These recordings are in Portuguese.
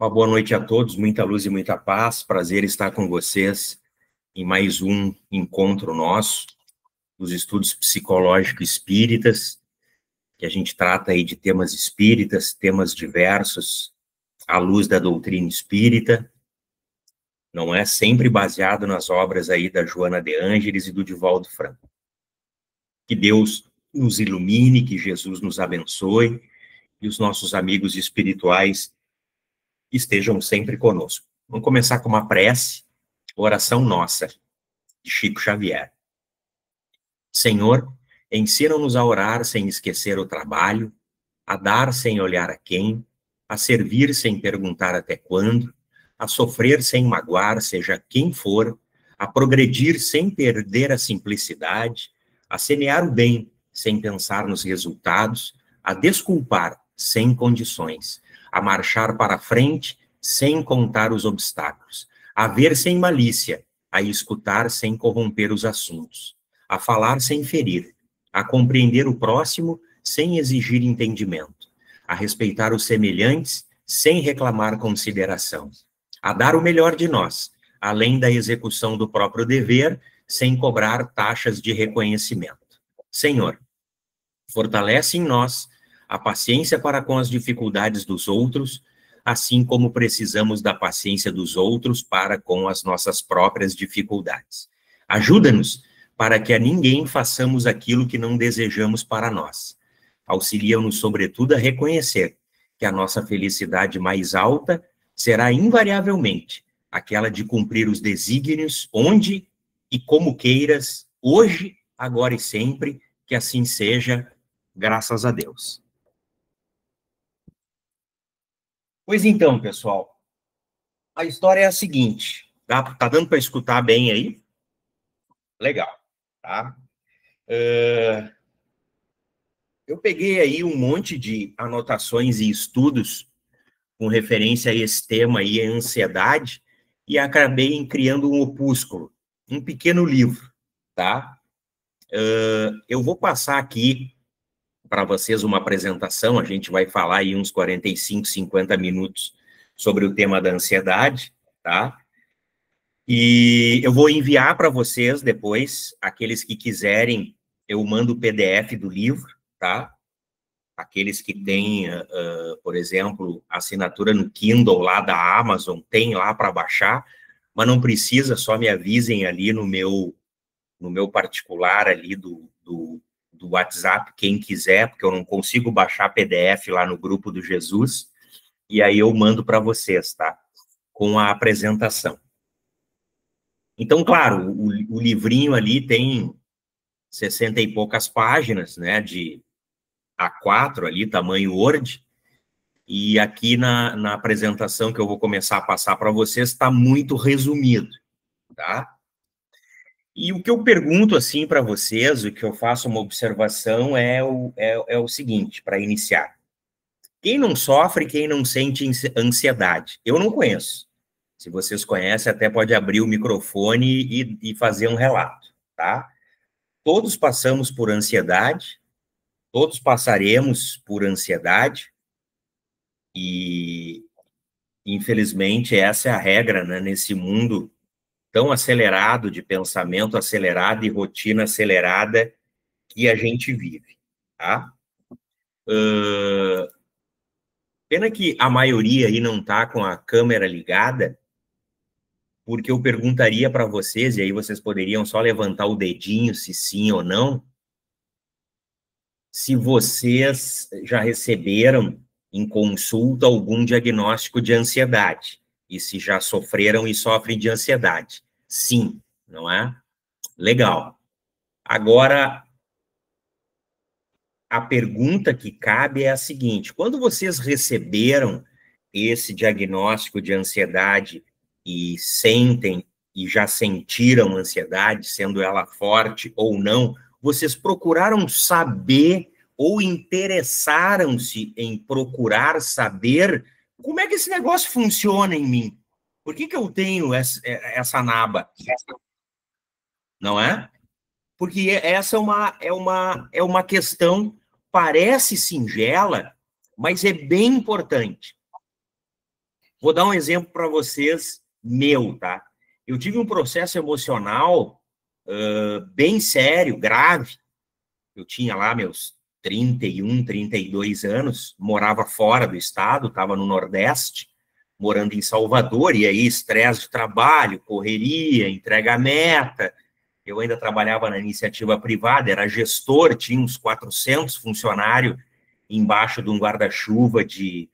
Uma boa noite a todos, muita luz e muita paz. Prazer estar com vocês em mais um encontro nosso, dos estudos psicológicos espíritas, que a gente trata aí de temas espíritas, temas diversos, à luz da doutrina espírita, não é? Sempre baseado nas obras aí da Joana de Ângeles e do Divaldo Franco. Que Deus nos ilumine, que Jesus nos abençoe e os nossos amigos espirituais estejam sempre conosco. Vamos começar com uma prece, oração nossa, de Chico Xavier. Senhor, ensina-nos a orar sem esquecer o trabalho, a dar sem olhar a quem, a servir sem perguntar até quando, a sofrer sem magoar, seja quem for, a progredir sem perder a simplicidade, a semear o bem sem pensar nos resultados, a desculpar sem condições, a marchar para frente sem contar os obstáculos, a ver sem malícia, a escutar sem corromper os assuntos, a falar sem ferir, a compreender o próximo sem exigir entendimento, a respeitar os semelhantes sem reclamar consideração, a dar o melhor de nós, além da execução do próprio dever, sem cobrar taxas de reconhecimento. Senhor, fortalece em nós a paciência para com as dificuldades dos outros, assim como precisamos da paciência dos outros para com as nossas próprias dificuldades. Ajuda-nos para que a ninguém façamos aquilo que não desejamos para nós. Auxilia-nos, sobretudo, a reconhecer que a nossa felicidade mais alta será invariavelmente aquela de cumprir os desígnios onde e como queiras, hoje, agora e sempre, que assim seja, graças a Deus. Pois então, pessoal, a história é a seguinte, tá dando para escutar bem aí? Legal, tá? Eu peguei aí um monte de anotações e estudos com referência a esse tema aí, a ansiedade, e acabei criando um opúsculo, um pequeno livro, tá? Eu vou passar aqui para vocês uma apresentação, a gente vai falar aí uns 45, 50 minutos sobre o tema da ansiedade, tá? E eu vou enviar para vocês depois, aqueles que quiserem, eu mando o PDF do livro, tá? Aqueles que têm, por exemplo, assinatura no Kindle lá da Amazon, tem lá para baixar, mas não precisa, só me avisem ali no meu particular ali do WhatsApp, quem quiser, porque eu não consigo baixar PDF lá no grupo do Jesus, e aí eu mando para vocês, tá? Com a apresentação. Então, claro, o livrinho ali tem 60 e poucas páginas, né, de A4 ali, tamanho Word, e aqui na apresentação que eu vou começar a passar para vocês está muito resumido, tá? E o que eu pergunto, assim, para vocês, o que eu faço uma observação é o seguinte, para iniciar. Quem não sofre, quem não sente ansiedade? Eu não conheço. Se vocês conhecem, até pode abrir o microfone e fazer um relato, tá? Todos passamos por ansiedade, todos passaremos por ansiedade, e, infelizmente, essa é a regra, né, nesse mundo tão acelerado, de pensamento acelerado e rotina acelerada que a gente vive, tá? Pena que a maioria aí não tá com a câmera ligada, porque eu perguntaria para vocês, e aí vocês poderiam só levantar o dedinho se sim ou não, se vocês já receberam em consulta algum diagnóstico de ansiedade, e se já sofreram e sofrem de ansiedade. Sim, não é? Legal. Agora, a pergunta que cabe é a seguinte: quando vocês receberam esse diagnóstico de ansiedade e sentem e já sentiram ansiedade, sendo ela forte ou não, vocês procuraram saber ou interessaram-se em procurar saber como é que esse negócio funciona em mim? Por que eu tenho essa naba? Não é? Porque essa é uma questão, parece singela, mas é bem importante. Vou dar um exemplo para vocês, meu, tá? Eu tive um processo emocional bem sério, grave. Eu tinha lá meus 31, 32 anos, morava fora do estado, estava no Nordeste, morando em Salvador, e aí estresse de trabalho, correria, entrega meta. Eu ainda trabalhava na iniciativa privada, era gestor, tinha uns 400 funcionários embaixo de um guarda-chuva de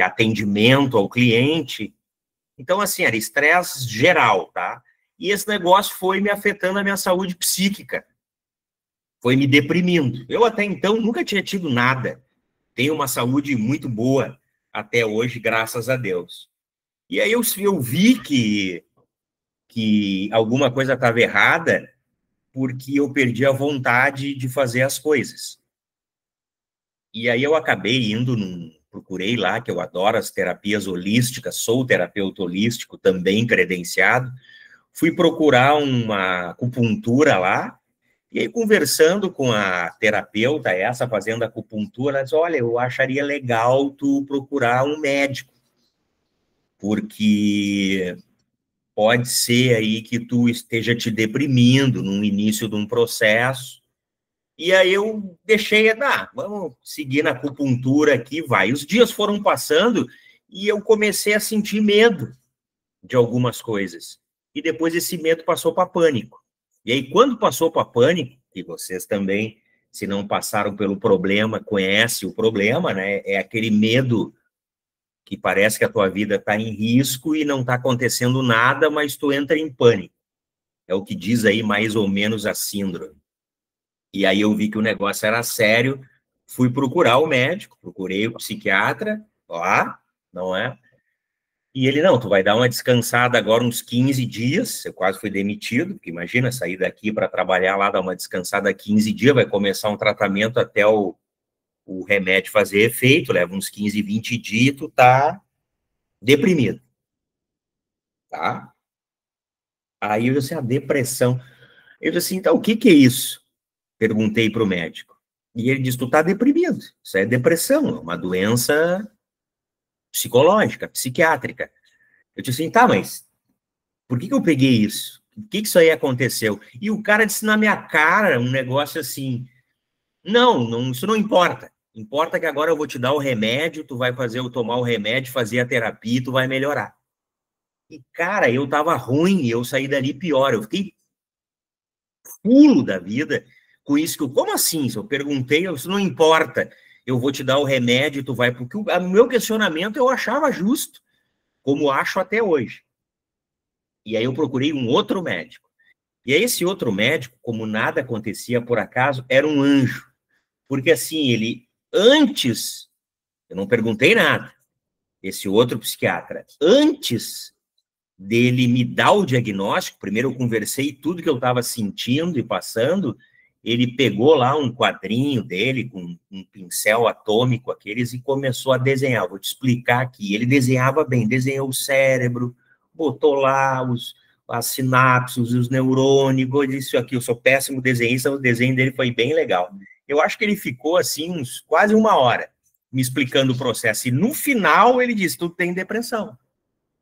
atendimento ao cliente. Então, assim, era estresse geral, tá? E esse negócio foi me afetando a minha saúde psíquica, foi me deprimindo. Eu até então nunca tinha tido nada, tenho uma saúde muito boa até hoje, graças a Deus. E aí eu vi que alguma coisa estava errada, porque eu perdi a vontade de fazer as coisas. E aí eu acabei indo procurei lá, que eu adoro as terapias holísticas, sou terapeuta holístico, também credenciado, fui procurar uma acupuntura lá, e aí conversando com a terapeuta, essa fazendo acupuntura, ela disse, olha, eu acharia legal tu procurar um médico, porque pode ser aí que tu esteja te deprimindo no início de um processo. E aí eu deixei, vamos seguir na acupuntura aqui, vai. Os dias foram passando e eu comecei a sentir medo de algumas coisas. E depois esse medo passou para pânico. E aí quando passou para pânico, e vocês também, se não passaram pelo problema, conhecem o problema, né? É aquele medo que parece que a tua vida está em risco e não está acontecendo nada, mas tu entra em pânico. É o que diz aí mais ou menos a síndrome. E aí eu vi que o negócio era sério, fui procurar o médico, procurei o psiquiatra, lá, não é? E ele, não, tu vai dar uma descansada agora uns 15 dias, eu quase fui demitido, porque imagina, sair daqui para trabalhar lá, dar uma descansada 15 dias, vai começar um tratamento até o remédio fazer efeito, leva uns 15, 20 dias, tu tá deprimido, tá? Aí eu disse, a depressão. Eu disse assim, então, o que é isso? Perguntei para o médico. E ele disse, tu tá deprimido. Isso é depressão, é uma doença psicológica, psiquiátrica. Eu disse assim, tá, mas por que eu peguei isso? Por que isso aí aconteceu? E o cara disse na minha cara um negócio assim, não, isso não importa. Importa que agora eu vou te dar o remédio, tu vai tomar o remédio, fazer a terapia e tu vai melhorar. E, cara, eu tava ruim e eu saí dali pior. Eu fiquei fulo da vida com isso. Como assim? Se eu perguntei, isso não importa. Eu vou te dar o remédio, tu vai... Porque o meu questionamento eu achava justo, como acho até hoje. E aí eu procurei um outro médico. E aí esse outro médico, como nada acontecia por acaso, era um anjo. Porque assim, ele, antes, eu não perguntei nada, esse outro psiquiatra, antes dele me dar o diagnóstico, primeiro eu conversei tudo que eu estava sentindo e passando, ele pegou lá um quadrinho dele com um pincel atômico, aqueles, e começou a desenhar. Vou te explicar aqui. Ele desenhava bem, desenhou o cérebro, botou lá as sinapses, os neurônios, isso aqui. Eu sou péssimo desenhista, o desenho dele foi bem legal. Eu acho que ele ficou assim, quase uma hora, me explicando o processo. E no final ele disse, tu tem depressão.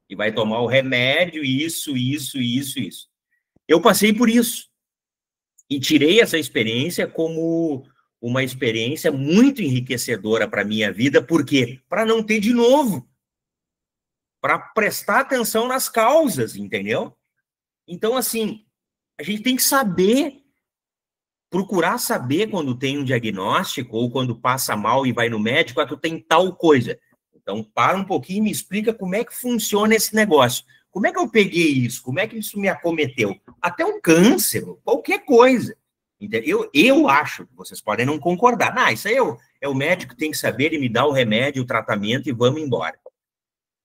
E vai tomar o remédio, isso. Eu passei por isso. E tirei essa experiência como uma experiência muito enriquecedora para a minha vida. Por quê? Para não ter de novo. Para prestar atenção nas causas, entendeu? Então, assim, a gente tem que saber, procurar saber quando tem um diagnóstico ou quando passa mal e vai no médico, tu tem tal coisa. Então, para um pouquinho e me explica como é que funciona esse negócio. Como é que eu peguei isso? Como é que isso me acometeu? Até um câncer, qualquer coisa. Eu acho, vocês podem não concordar. Isso aí é o médico que tem que saber e me dar o remédio, o tratamento e vamos embora.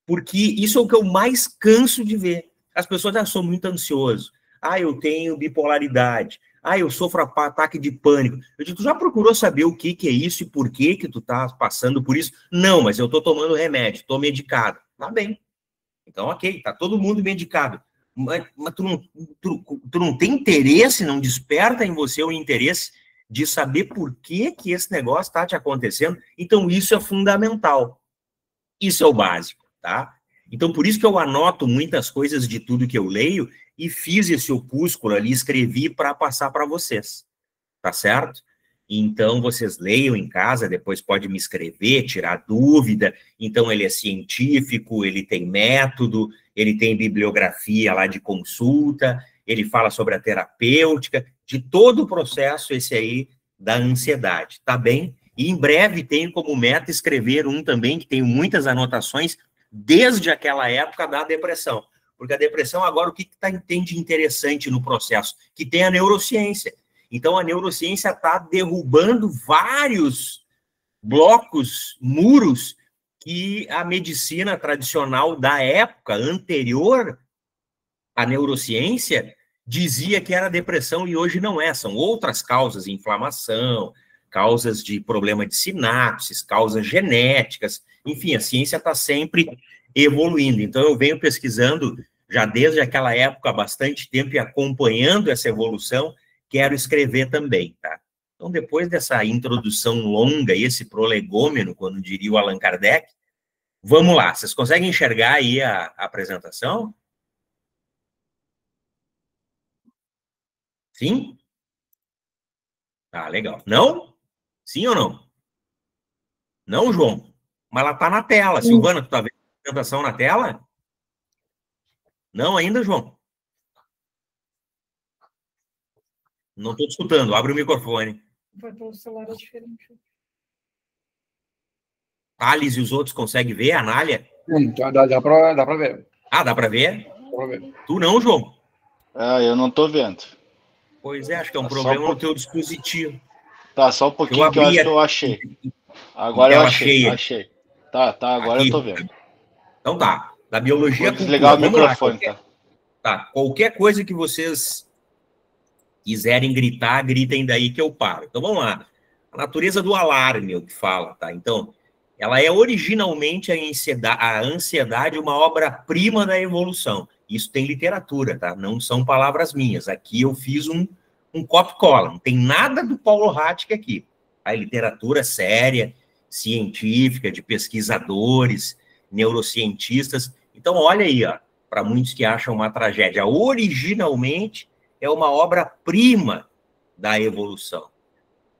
Porque isso é o que eu mais canso de ver. As pessoas já são muito ansiosas. Eu tenho bipolaridade. Eu sofro ataque de pânico. Eu digo, tu já procurou saber o que é isso e por que tu tá passando por isso? Não, mas eu tô tomando remédio, tô medicado. Tá bem. Então, ok, tá todo mundo medicado. Mas tu não tem interesse, não desperta em você o interesse de saber por que esse negócio está te acontecendo. Então, isso é fundamental. Isso é o básico. tá? Então, por isso que eu anoto muitas coisas de tudo que eu leio e fiz esse opúsculo ali, escrevi para passar para vocês, tá certo? Então, vocês leiam em casa, depois pode me escrever, tirar dúvida. Então, ele é científico, ele tem método, ele tem bibliografia lá de consulta, ele fala sobre a terapêutica, de todo o processo esse aí da ansiedade, tá bem? E em breve tenho como meta escrever um também, que tenho muitas anotações, desde aquela época da depressão. Porque a depressão, agora, o que tem de interessante no processo? Que tem a neurociência. Então, a neurociência está derrubando vários blocos, muros, que a medicina tradicional da época anterior à neurociência dizia que era depressão e hoje não é. São outras causas, inflamação, causas de problema de sinapses, causas genéticas. Enfim, a ciência está sempre evoluindo. Então, eu venho pesquisando já desde aquela época há bastante tempo e acompanhando essa evolução. Quero escrever também, tá? Então, depois dessa introdução longa, esse prolegômeno, quando diria o Allan Kardec, vamos lá. Vocês conseguem enxergar aí a apresentação? Sim? Tá, legal. Não? Sim ou não? Não, João? Mas ela tá na tela. Silvana, tu tá vendo a apresentação na tela? Não ainda, João? Não estou te escutando. Abre o microfone. Vai pelo celular, é diferente. Thales e os outros conseguem ver, a Anália? Dá pra ver. Ah, dá para ver? Dá pra ver. Tu não, João? Ah, eu não tô vendo. Pois é, acho que é um problema no teu dispositivo. Tá, só um pouquinho que eu acho que eu achei. Agora eu achei. Tá, agora aqui. Eu tô vendo. Então tá. Da biologia. Vou desligar o microfone, tá? Tá. Qualquer coisa que vocês quiserem gritar, gritem daí que eu paro. Então vamos lá. A natureza do alarme, é o que fala, tá? Então, ela é originalmente a ansiedade uma obra-prima da evolução. Isso tem literatura, tá? Não são palavras minhas. Aqui eu fiz um copy-cola. Não tem nada do Paulo Hatke aqui. A literatura séria, científica, de pesquisadores, neurocientistas. Então, olha aí, ó, para muitos que acham uma tragédia. Originalmente, é uma obra-prima da evolução.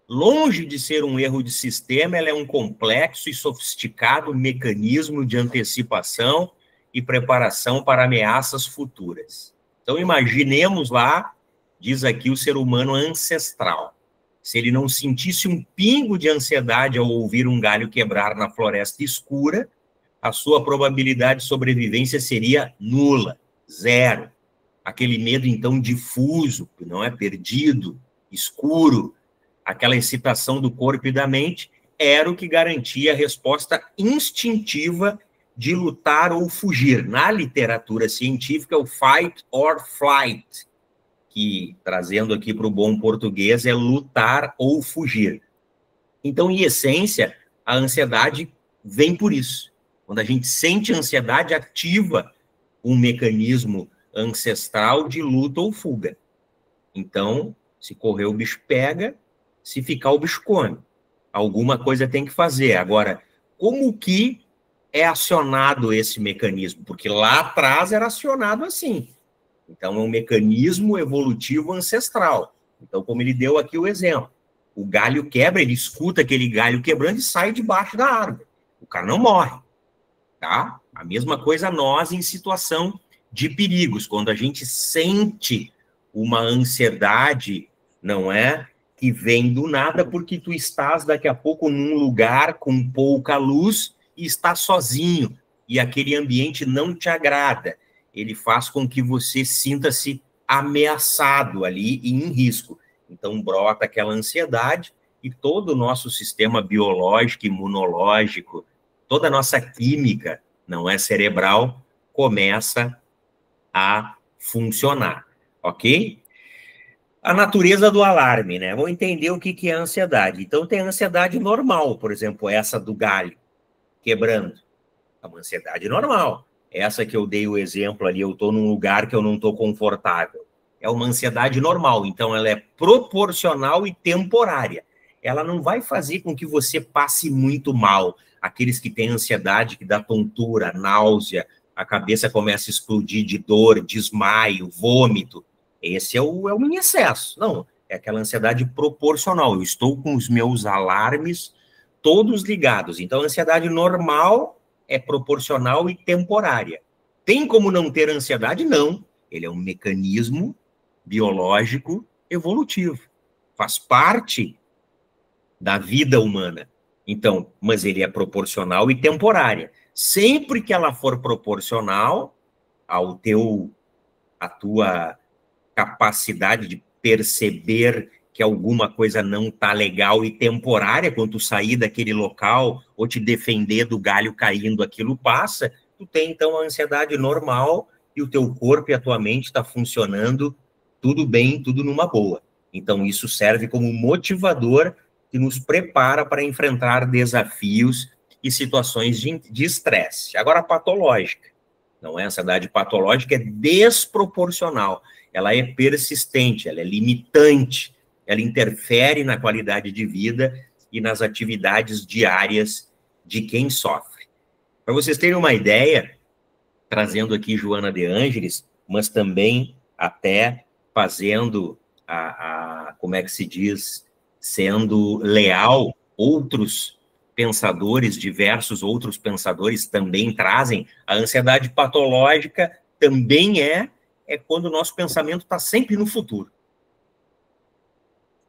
Longe de ser um erro de sistema, ela é um complexo e sofisticado mecanismo de antecipação e preparação para ameaças futuras. Então, imaginemos lá, diz aqui o ser humano ancestral. Se ele não sentisse um pingo de ansiedade ao ouvir um galho quebrar na floresta escura, a sua probabilidade de sobrevivência seria nula, zero. Aquele medo, então, difuso, que não é perdido, escuro, aquela excitação do corpo e da mente, era o que garantia a resposta instintiva de lutar ou fugir. Na literatura científica, o fight or flight, que, trazendo aqui para o bom português, é lutar ou fugir. Então, em essência, a ansiedade vem por isso. Quando a gente sente ansiedade, ativa um mecanismo ancestral de luta ou fuga. Então, se correr, o bicho pega, se ficar, o bicho come. Alguma coisa tem que fazer. Agora, como que é acionado esse mecanismo? Porque lá atrás era acionado assim. Então, é um mecanismo evolutivo ancestral. Então, como ele deu aqui o exemplo, o galho quebra, ele escuta aquele galho quebrando e sai debaixo da árvore. O cara não morre, tá? A mesma coisa nós em situação de perigos, quando a gente sente uma ansiedade, não é? Que vem do nada porque tu estás daqui a pouco num lugar com pouca luz e está sozinho, e aquele ambiente não te agrada. Ele faz com que você sinta-se ameaçado ali e em risco. Então, brota aquela ansiedade e todo o nosso sistema biológico, imunológico, toda a nossa química, não é cerebral, começa a funcionar, ok? A natureza do alarme, né? Vamos entender o que é a ansiedade. Então, tem a ansiedade normal, por exemplo, essa do galho quebrando. É uma ansiedade normal. Essa que eu dei o exemplo ali, eu estou num lugar que eu não estou confortável. É uma ansiedade normal, então ela é proporcional e temporária. Ela não vai fazer com que você passe muito mal. aqueles que têm ansiedade, que dá tontura, náusea, a cabeça começa a explodir de dor, desmaio, vômito. Esse é o em excesso. Não, é aquela ansiedade proporcional. Eu estou com os meus alarmes todos ligados. Então, a ansiedade normal é proporcional e temporária. Tem como não ter ansiedade? Não. Ele é um mecanismo biológico evolutivo. Faz parte da vida humana. Então, mas ele é proporcional e temporária. Sempre que ela for proporcional à tua capacidade de perceber que alguma coisa não está legal e temporária, quando tu sair daquele local ou te defender do galho caindo, aquilo passa, tu tem então a ansiedade normal e o teu corpo e a tua mente está funcionando tudo bem, tudo numa boa. Então isso serve como motivador que nos prepara para enfrentar desafios e situações de estresse. Agora, a patológica. Não é ansiedade patológica, é desproporcional. Ela é persistente, ela é limitante, ela interfere na qualidade de vida e nas atividades diárias de quem sofre. Para vocês terem uma ideia, trazendo aqui Joana de Ângeles, mas também até fazendo como é que se diz, sendo leal, outros pensadores, diversos outros pensadores também trazem, a ansiedade patológica também é quando o nosso pensamento está sempre no futuro.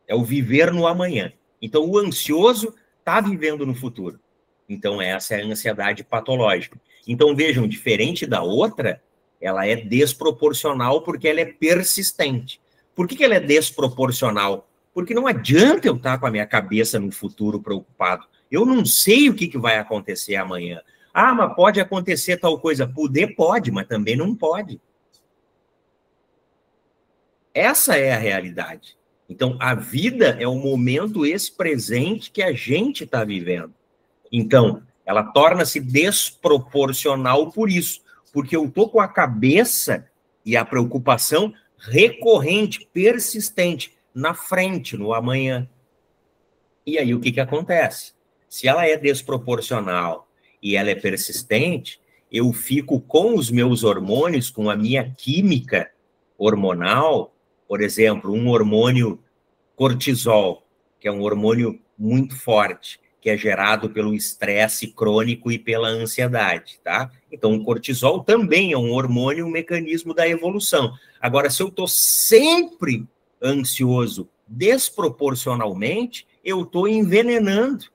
É o viver no amanhã. Então, o ansioso está vivendo no futuro. Então, essa é a ansiedade patológica. Então, vejam, diferente da outra, ela é desproporcional porque ela é persistente. Por que ela é desproporcional? Porque não adianta eu estar com a minha cabeça no futuro preocupado. Eu não sei o que vai acontecer amanhã. Ah, mas pode acontecer tal coisa. Poder pode, mas também não pode. Essa é a realidade. Então, a vida é o momento, esse presente que a gente está vivendo. Então, ela torna-se desproporcional por isso. Porque eu estou com a cabeça e a preocupação recorrente, persistente, na frente, no amanhã. E aí, o que acontece? Se ela é desproporcional e ela é persistente, eu fico com os meus hormônios, com a minha química hormonal, por exemplo, um hormônio cortisol, que é um hormônio muito forte, que é gerado pelo estresse crônico e pela ansiedade, tá? Então, o cortisol também é um hormônio, um mecanismo da evolução. Agora, se eu estou sempre ansioso desproporcionalmente, eu estou envenenando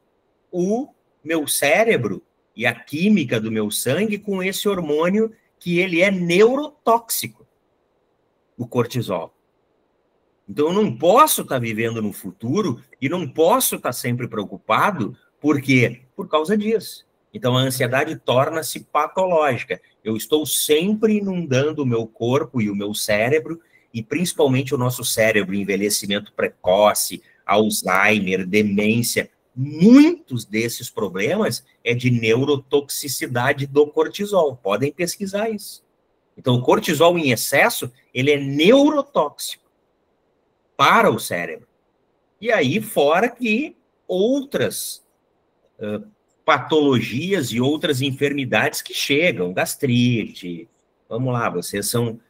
o meu cérebro e a química do meu sangue com esse hormônio que ele é neurotóxico, o cortisol. Então, eu não posso estar vivendo no futuro e não posso estar sempre preocupado, por quê? Por causa disso. Então, a ansiedade torna-se patológica. Eu estou sempre inundando o meu corpo e o meu cérebro, e principalmente o nosso cérebro, envelhecimento precoce, Alzheimer, demência. Muitos desses problemas é de neurotoxicidade do cortisol. Podem pesquisar isso. Então, o cortisol em excesso, ele é neurotóxico para o cérebro. E aí, fora que outras patologias e outras enfermidades que chegam, gastrite, vamos lá, vocês são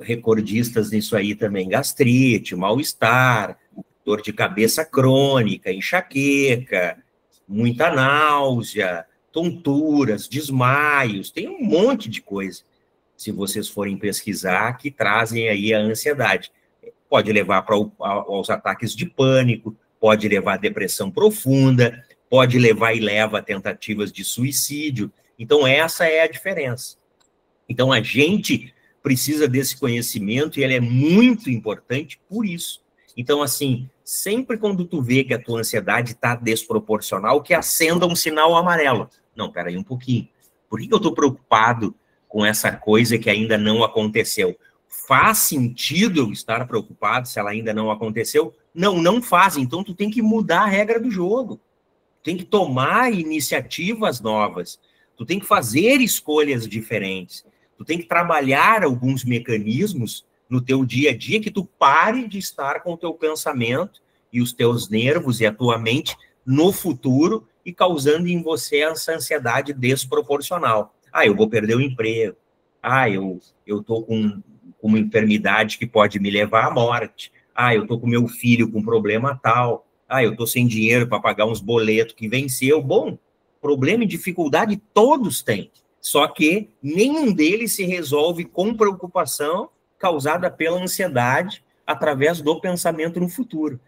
recordistas nisso aí também, gastrite, mal-estar, dor de cabeça crônica, enxaqueca, muita náusea, tonturas, desmaios, tem um monte de coisa, se vocês forem pesquisar, que trazem aí a ansiedade. Pode levar aos ataques de pânico, pode levar a depressão profunda, pode levar e leva a tentativas de suicídio. Então, essa é a diferença. Então, a gente precisa desse conhecimento e ele é muito importante por isso. Então, assim, sempre quando tu vê que a tua ansiedade está desproporcional, que acenda um sinal amarelo. Não, peraí um pouquinho. Por que eu estou preocupado com essa coisa que ainda não aconteceu? Faz sentido eu estar preocupado se ela ainda não aconteceu? Não, não faz. Então, tu tem que mudar a regra do jogo. Tem que tomar iniciativas novas. Tu tem que fazer escolhas diferentes. Tu tem que trabalhar alguns mecanismos no teu dia a dia que tu pare de estar com o teu pensamento e os teus nervos e a tua mente no futuro e causando em você essa ansiedade desproporcional. Ah, eu vou perder o emprego. Ah, eu estou com uma enfermidade que pode me levar à morte. Ah, eu estou com meu filho com problema tal. Ah, eu estou sem dinheiro para pagar uns boletos que venceu. Bom, problema e dificuldade todos têm. Só que nenhum deles se resolve com preocupação causada pela ansiedade através do pensamento no futuro.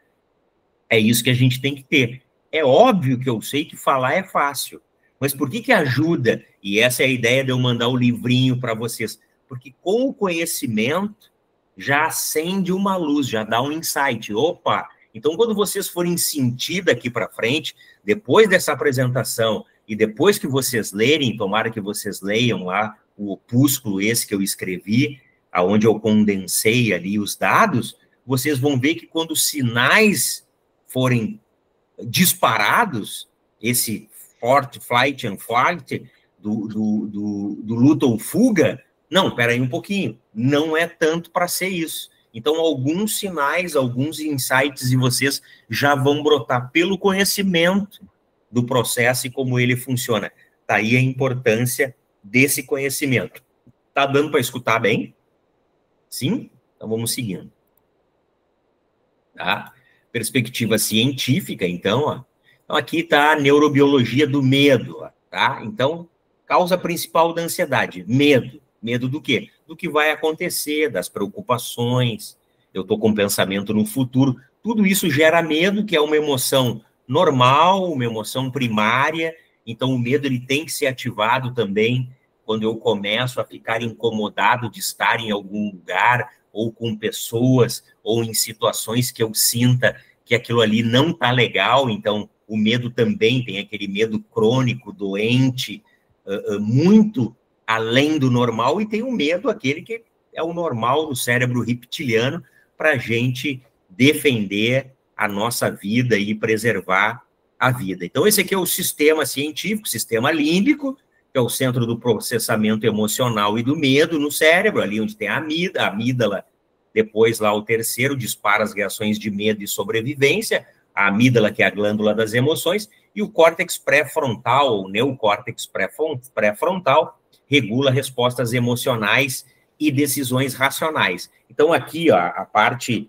É isso que a gente tem que ter. É óbvio que eu sei que falar é fácil, mas por que ajuda? E essa é a ideia de eu mandar o livrinho para vocês. Porque com o conhecimento já acende uma luz, já dá um insight. Opa! Então, quando vocês forem sentir daqui para frente, depois dessa apresentação e depois que vocês lerem, tomara que vocês leiam lá o opúsculo esse que eu escrevi, aonde eu condensei ali os dados, vocês vão ver que quando os sinais forem disparados, esse flight and fight, do luta ou fuga, não, espera aí um pouquinho, não é tanto para ser isso. Então, alguns sinais, alguns insights de vocês já vão brotar pelo conhecimento do processo e como ele funciona. Tá aí a importância desse conhecimento. Tá dando para escutar bem? Sim? Então, vamos seguindo. Tá? Perspectiva científica, então, ó. Então, aqui está a neurobiologia do medo, ó, tá? Então, causa principal da ansiedade, medo. Medo do quê? Do que vai acontecer, das preocupações, eu estou com pensamento no futuro. Tudo isso gera medo, que é uma emoção normal, uma emoção primária. Então, o medo ele tem que ser ativado também quando eu começo a ficar incomodado de estar em algum lugar, ou com pessoas, ou em situações que eu sinta que aquilo ali não está legal. Então, o medo também tem aquele medo crônico, doente, muito além do normal, e tem o medo, aquele que é o normal do cérebro reptiliano, para a gente defender a nossa vida e preservar a vida. Então, esse aqui é o sistema científico, sistema límbico, que é o centro do processamento emocional e do medo no cérebro, ali onde tem a amígdala, depois lá o terceiro dispara as reações de medo e sobrevivência, a amígdala, que é a glândula das emoções, e o córtex pré-frontal, o neocórtex pré-frontal, regula respostas emocionais e decisões racionais. Então, aqui, ó, a parte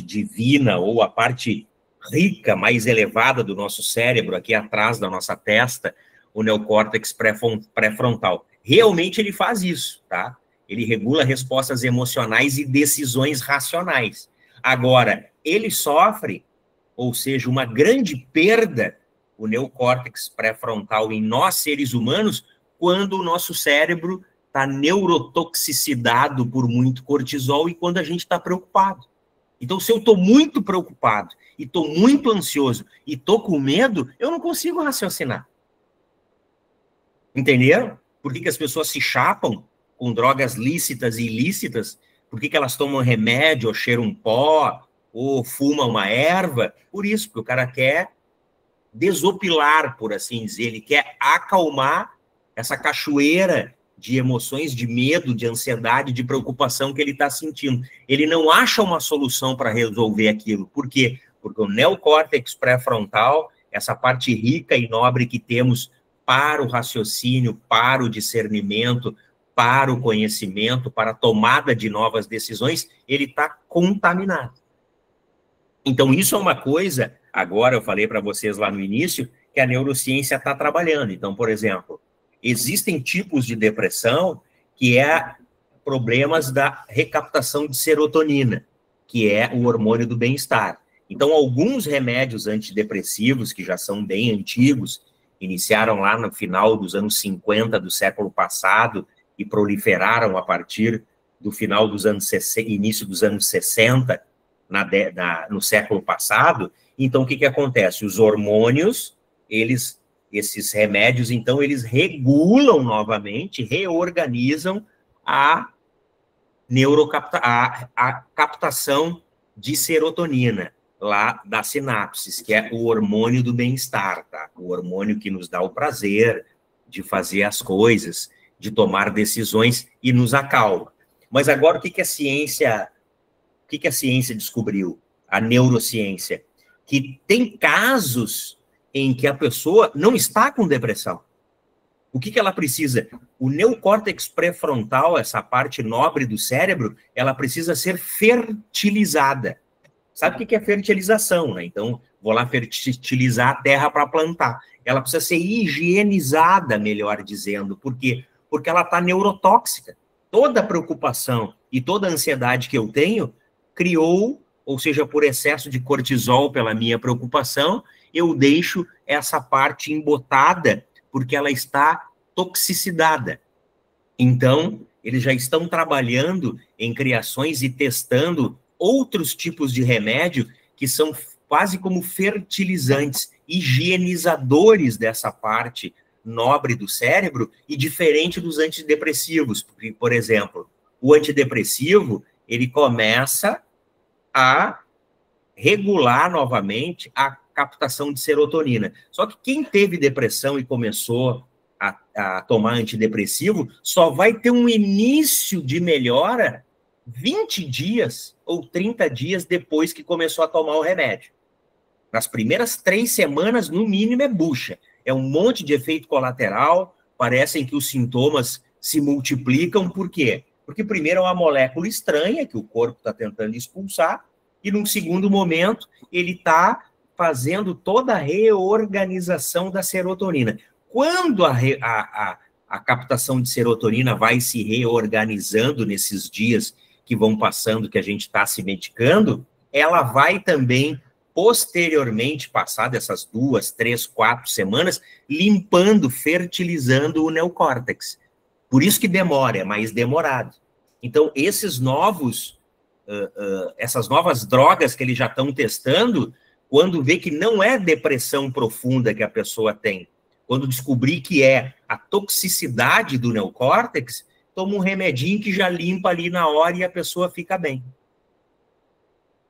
divina, ou a parte rica, mais elevada do nosso cérebro, aqui atrás da nossa testa, o neocórtex pré-frontal. Realmente ele faz isso, tá? Ele regula respostas emocionais e decisões racionais. Agora, ele sofre, ou seja, uma grande perda, o neocórtex pré-frontal em nós, seres humanos, quando o nosso cérebro está neurotoxicidado por muito cortisol e quando a gente está preocupado. Então, se eu estou muito preocupado e estou muito ansioso e estou com medo, eu não consigo raciocinar. Entenderam? Por que as pessoas se chapam com drogas lícitas e ilícitas? Por que elas tomam remédio, ou cheiram um pó, ou fumam uma erva? Por isso, porque o cara quer desopilar, por assim dizer, ele quer acalmar essa cachoeira de emoções, de medo, de ansiedade, de preocupação que ele está sentindo. Ele não acha uma solução para resolver aquilo. Por quê? Porque o neocórtex pré-frontal, essa parte rica e nobre que temos para o raciocínio, para o discernimento, para o conhecimento, para a tomada de novas decisões, ele está contaminado. Então, isso é uma coisa, agora eu falei para vocês lá no início, que a neurociência está trabalhando. Então, por exemplo, existem tipos de depressão que é problemas da recaptação de serotonina, que é o hormônio do bem-estar. Então, alguns remédios antidepressivos, que já são bem antigos, iniciaram lá no final dos anos 50 do século passado e proliferaram a partir do final dos anos 60, início dos anos 60, no século passado. Então, o que acontece? Os hormônios, esses remédios, então, eles regulam novamente, reorganizam a captação de serotonina, lá das sinapses, que é o hormônio do bem-estar, tá? O hormônio que nos dá o prazer de fazer as coisas, de tomar decisões e nos acalma. Mas agora, o que a ciência descobriu? A neurociência. Que tem casos em que a pessoa não está com depressão. O que ela precisa? O neocórtex pré-frontal, essa parte nobre do cérebro, ela precisa ser fertilizada. Sabe o que é fertilização, né? Então, vou lá fertilizar a terra para plantar. Ela precisa ser higienizada, melhor dizendo. Por quê? Porque ela está neurotóxica. Toda preocupação e toda ansiedade que eu tenho criou, ou seja, por excesso de cortisol pela minha preocupação, eu deixo essa parte embotada porque ela está toxicidada. Então, eles já estão trabalhando em criações e testando outros tipos de remédio que são quase como fertilizantes, higienizadores dessa parte nobre do cérebro e diferente dos antidepressivos. Porque, por exemplo, o antidepressivo, ele começa a regular novamente a captação de serotonina. Só que quem teve depressão e começou a tomar antidepressivo só vai ter um início de melhora 20 dias ou 30 dias depois que começou a tomar o remédio. Nas primeiras 3 semanas, no mínimo, é bucha. É um monte de efeito colateral, parecem que os sintomas se multiplicam. Por quê? Porque primeiro é uma molécula estranha que o corpo está tentando expulsar, e num segundo momento ele está fazendo toda a reorganização da serotonina. Quando a captação de serotonina vai se reorganizando nesses dias que vão passando, que a gente está se medicando, ela vai também, posteriormente, passar dessas 2, 3, 4 semanas, limpando, fertilizando o neocórtex. Por isso que demora, é mais demorado. Então, essas novas drogas que eles já estão testando, quando vê que não é depressão profunda que a pessoa tem, quando descobrir que é a toxicidade do neocórtex, toma um remedinho que já limpa ali na hora e a pessoa fica bem.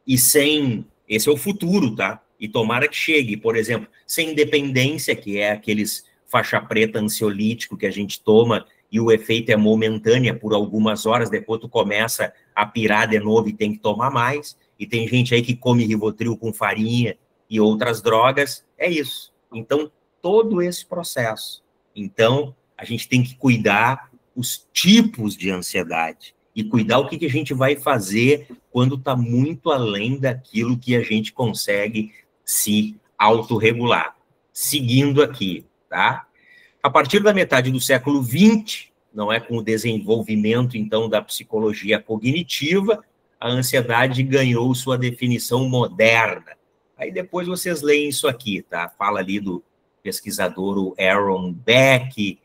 E sem... Esse é o futuro, tá? E tomara que chegue, por exemplo, sem dependência, que é aqueles faixa preta ansiolítico que a gente toma e o efeito é momentâneo, por algumas horas, depois tu começa a pirar de novo e tem que tomar mais. E tem gente aí que come Rivotril com farinha e outras drogas. É isso. Então, todo esse processo. Então, a gente tem que cuidar os tipos de ansiedade e cuidar o que a gente vai fazer quando está muito além daquilo que a gente consegue se autorregular. Seguindo aqui, tá? A partir da metade do século XX, não é, com o desenvolvimento, então, da psicologia cognitiva, a ansiedade ganhou sua definição moderna. Aí depois vocês leem isso aqui, tá? Fala ali do pesquisador o Aaron Beck,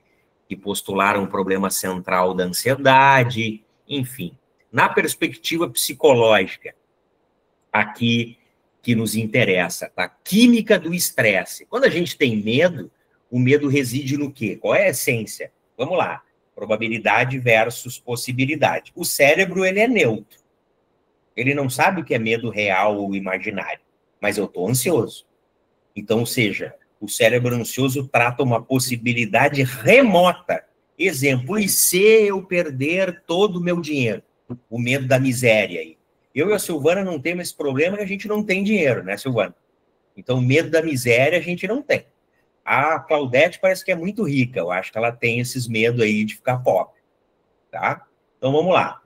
que postularam o problema central da ansiedade, enfim. Na perspectiva psicológica, aqui que nos interessa, tá? Química do estresse. Quando a gente tem medo, o medo reside no quê? Qual é a essência? Vamos lá. Probabilidade versus possibilidade. O cérebro, ele é neutro. Ele não sabe o que é medo real ou imaginário. Mas eu estou ansioso. Então, ou seja, o cérebro ansioso trata uma possibilidade remota. Exemplo, e se eu perder todo o meu dinheiro? O medo da miséria aí. Eu e a Silvana não temos esse problema, que a gente não tem dinheiro, né, Silvana? Então, o medo da miséria a gente não tem. A Claudete parece que é muito rica, eu acho que ela tem esses medos aí de ficar pobre, tá? Então, vamos lá.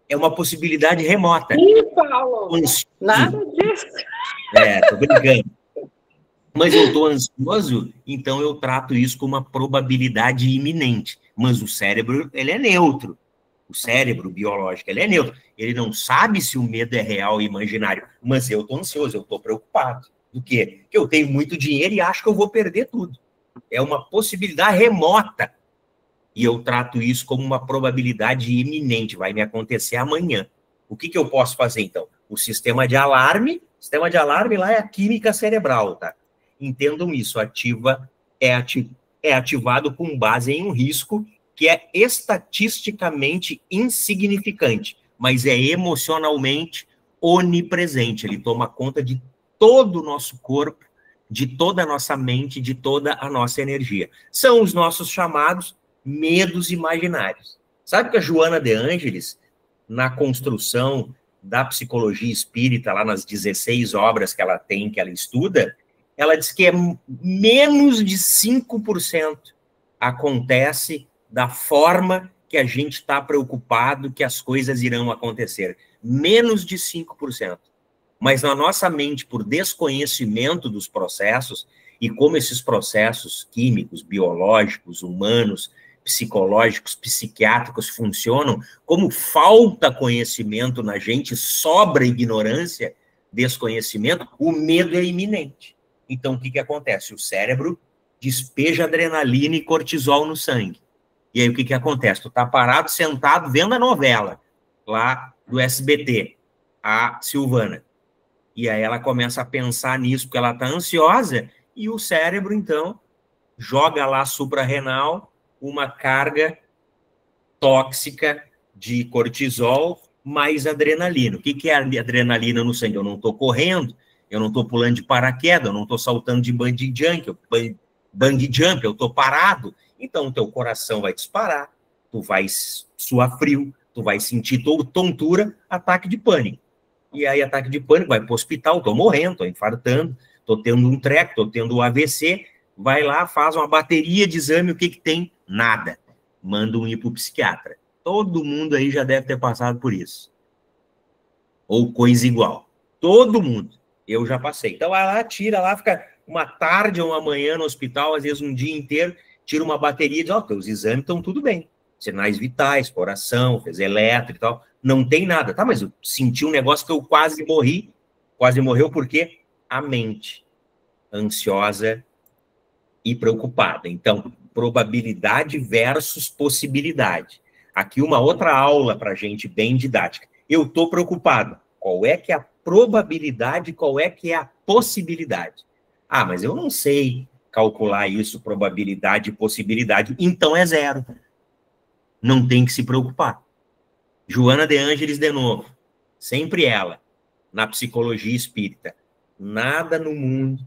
É uma possibilidade remota. Ih, Paulo, nada disso. Tô brincando. Mas eu estou ansioso, então eu trato isso como uma probabilidade iminente. Mas o cérebro, ele é neutro. O cérebro biológico, ele é neutro. Ele não sabe se o medo é real ou imaginário. Mas eu estou ansioso, eu estou preocupado. Do quê? Que eu tenho muito dinheiro e acho que eu vou perder tudo. É uma possibilidade remota. E eu trato isso como uma probabilidade iminente. Vai me acontecer amanhã. O que eu posso fazer, então? O sistema de alarme lá é a química cerebral, tá? Entendam isso, é ativado com base em um risco que é estatisticamente insignificante, mas é emocionalmente onipresente. Ele toma conta de todo o nosso corpo, de toda a nossa mente, de toda a nossa energia. São os nossos chamados medos imaginários. Sabe que a Joana de Ângeles, na construção da psicologia espírita, lá nas 16 obras que ela tem, que ela estuda, ela diz que é menos de 5% acontece da forma que a gente está preocupado que as coisas irão acontecer. Menos de 5%. Mas na nossa mente, por desconhecimento dos processos, e como esses processos químicos, biológicos, humanos, psicológicos, psiquiátricos funcionam, como falta conhecimento na gente, sobra ignorância, desconhecimento, o medo é iminente. Então, o que acontece? O cérebro despeja adrenalina e cortisol no sangue. E aí, o que acontece? Tu tá parado, sentado, vendo a novela lá do SBT, a Silvana. E aí ela começa a pensar nisso, porque ela tá ansiosa, e o cérebro, então, joga lá suprarrenal uma carga tóxica de cortisol mais adrenalina. O que é a adrenalina no sangue? Eu não estou correndo, eu não estou pulando de paraquedas, eu não estou saltando de bungee jump, eu estou parado. Então, o teu coração vai disparar, tu vai suar frio, tu vai sentir tontura, ataque de pânico. E aí, ataque de pânico, vai para o hospital, estou morrendo, estou infartando, estou tendo um treco, estou tendo um AVC, vai lá, faz uma bateria de exame, o que tem? Nada. Manda ir para o psiquiatra. Todo mundo aí já deve ter passado por isso. Ou coisa igual. Todo mundo. Eu já passei. Então, vai lá, tira lá, fica uma tarde ou uma manhã no hospital, às vezes um dia inteiro, tira uma bateria e diz, teus exames estão tudo bem. Sinais vitais, coração, fez eletro e tal. Não tem nada. Tá, mas eu senti um negócio que eu quase morri. Quase morreu porque a mente ansiosa e preocupada. Então, probabilidade versus possibilidade. Aqui uma outra aula para a gente bem didática. Eu estou preocupado. Qual é que é a probabilidade, qual é que é a possibilidade? Ah, mas eu não sei calcular isso, probabilidade e possibilidade. Então é zero. Não tem que se preocupar. Joana de Ângeles, de novo. Sempre ela, na psicologia espírita. Nada no mundo...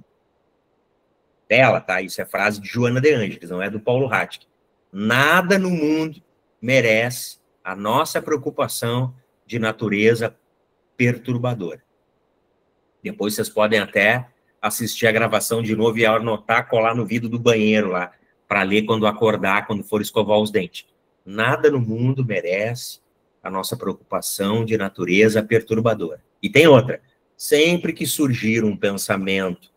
Dela, tá? Isso é frase de Joana de Ângeles, não é do Paulo Hatke. Nada no mundo merece a nossa preocupação de natureza perturbadora. Depois vocês podem até assistir a gravação de novo e anotar, colar no vidro do banheiro lá, para ler quando acordar, quando for escovar os dentes. Nada no mundo merece a nossa preocupação de natureza perturbadora. E tem outra. Sempre que surgir um pensamento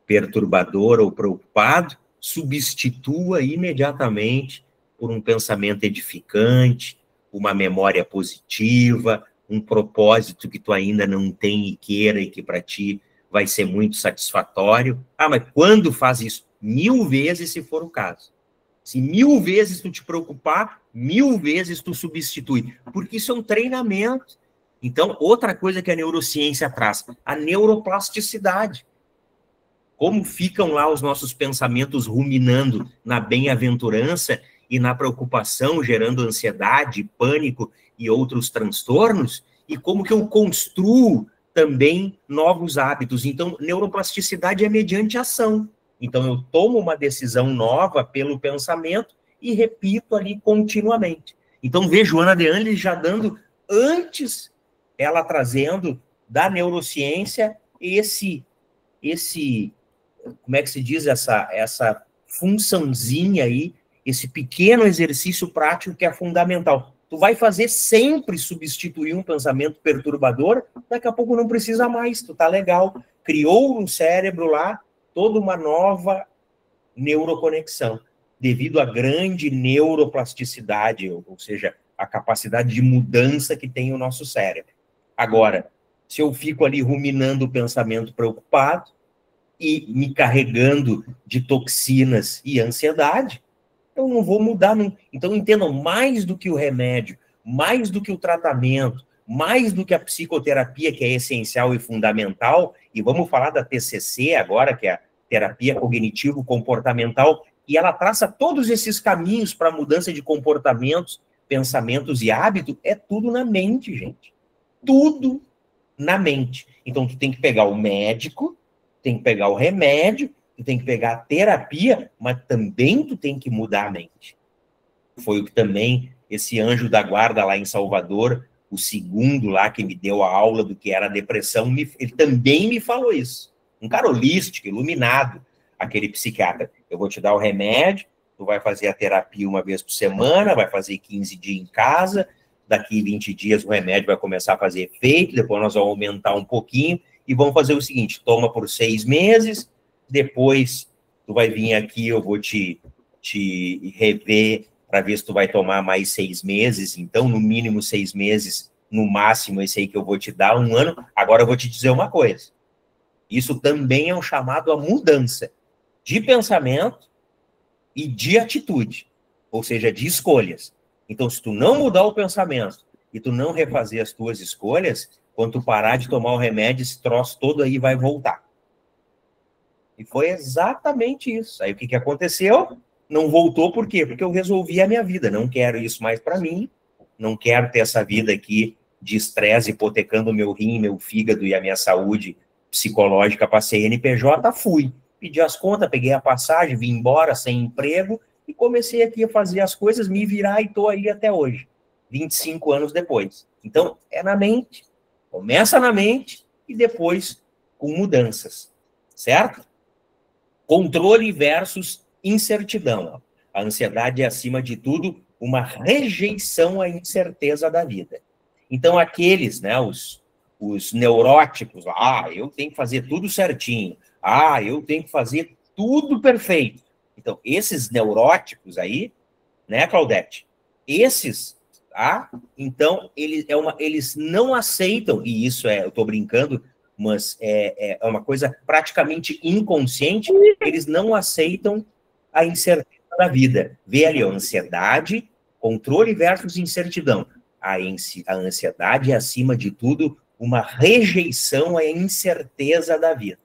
perturbador ou preocupado, substitua imediatamente por um pensamento edificante, uma memória positiva, um propósito que tu ainda não tem e queira e que para ti vai ser muito satisfatório. Ah, mas quando faz isso? 1000 vezes, se for o caso. Se 1000 vezes tu te preocupar, 1000 vezes tu substitui. Porque isso é um treinamento. Então, outra coisa que a neurociência traz, a neuroplasticidade. Como ficam lá os nossos pensamentos ruminando na bem-aventurança e na preocupação, gerando ansiedade, pânico e outros transtornos, e como que eu construo também novos hábitos. Então, neuroplasticidade é mediante ação. Então, eu tomo uma decisão nova pelo pensamento e repito ali continuamente. Então, vejo Joana de Ângeles já dando, antes, ela trazendo da neurociência esse como é que se diz, essa funçãozinha aí, esse pequeno exercício prático que é fundamental. Tu vai fazer sempre substituir um pensamento perturbador, daqui a pouco não precisa mais, tu tá legal. Criou no cérebro lá toda uma nova neuroconexão, devido à grande neuroplasticidade, ou seja, a capacidade de mudança que tem o nosso cérebro. Agora, se eu fico ali ruminando o pensamento preocupado, e me carregando de toxinas e ansiedade, eu não vou mudar. Não. Então, entendam, mais do que o remédio, mais do que o tratamento, mais do que a psicoterapia, que é essencial e fundamental, e vamos falar da TCC agora, que é a terapia cognitivo-comportamental, e ela traça todos esses caminhos para a mudança de comportamentos, pensamentos e hábitos, é tudo na mente, gente. Tudo na mente. Então, tu tem que pegar o médico, tem que pegar o remédio, tu tem que pegar a terapia, mas também tu tem que mudar a mente. Foi o que também esse anjo da guarda lá em Salvador, o segundo lá que me deu a aula do que era a depressão, ele também me falou isso. um cara holístico, iluminado, aquele psiquiatra. Eu vou te dar o remédio, tu vai fazer a terapia uma vez por semana, vai fazer 15 dias em casa, daqui 20 dias o remédio vai começar a fazer efeito, depois nós vamos aumentar um pouquinho, e vamos fazer o seguinte, toma por 6 meses, depois tu vai vir aqui, eu vou te rever para ver se tu vai tomar mais 6 meses, então no mínimo 6 meses, no máximo esse aí que eu vou te dar, 1 ano. Agora eu vou te dizer uma coisa, isso também é um chamado à mudança de pensamento e de atitude, ou seja, de escolhas. Então, se tu não mudar o pensamento e tu não refazer as tuas escolhas, quando tu parar de tomar o remédio, esse troço todo aí vai voltar. E foi exatamente isso. Aí o que aconteceu? Não voltou por quê? Porque eu resolvi a minha vida. Não quero isso mais para mim, não quero ter essa vida aqui de estresse hipotecando o meu rim, meu fígado e a minha saúde psicológica para CNPJ, fui. Pedi as contas, peguei a passagem, vim embora sem emprego e comecei aqui a fazer as coisas, me virar e estou aí até hoje, 25 anos depois. Então, é na mente. Começa na mente e depois com mudanças, certo? Controle versus incertidão. A ansiedade é, acima de tudo, uma rejeição à incerteza da vida. Então, aqueles, né, os neuróticos, eu tenho que fazer tudo certinho, eu tenho que fazer tudo perfeito. Então, esses neuróticos aí, né, Claudete? Esses, então, eles não aceitam, e isso eu estou brincando, mas é uma coisa praticamente inconsciente, eles não aceitam a incerteza da vida. Vê ali, ansiedade, controle versus incertidão. A ansiedade é, acima de tudo, uma rejeição à incerteza da vida.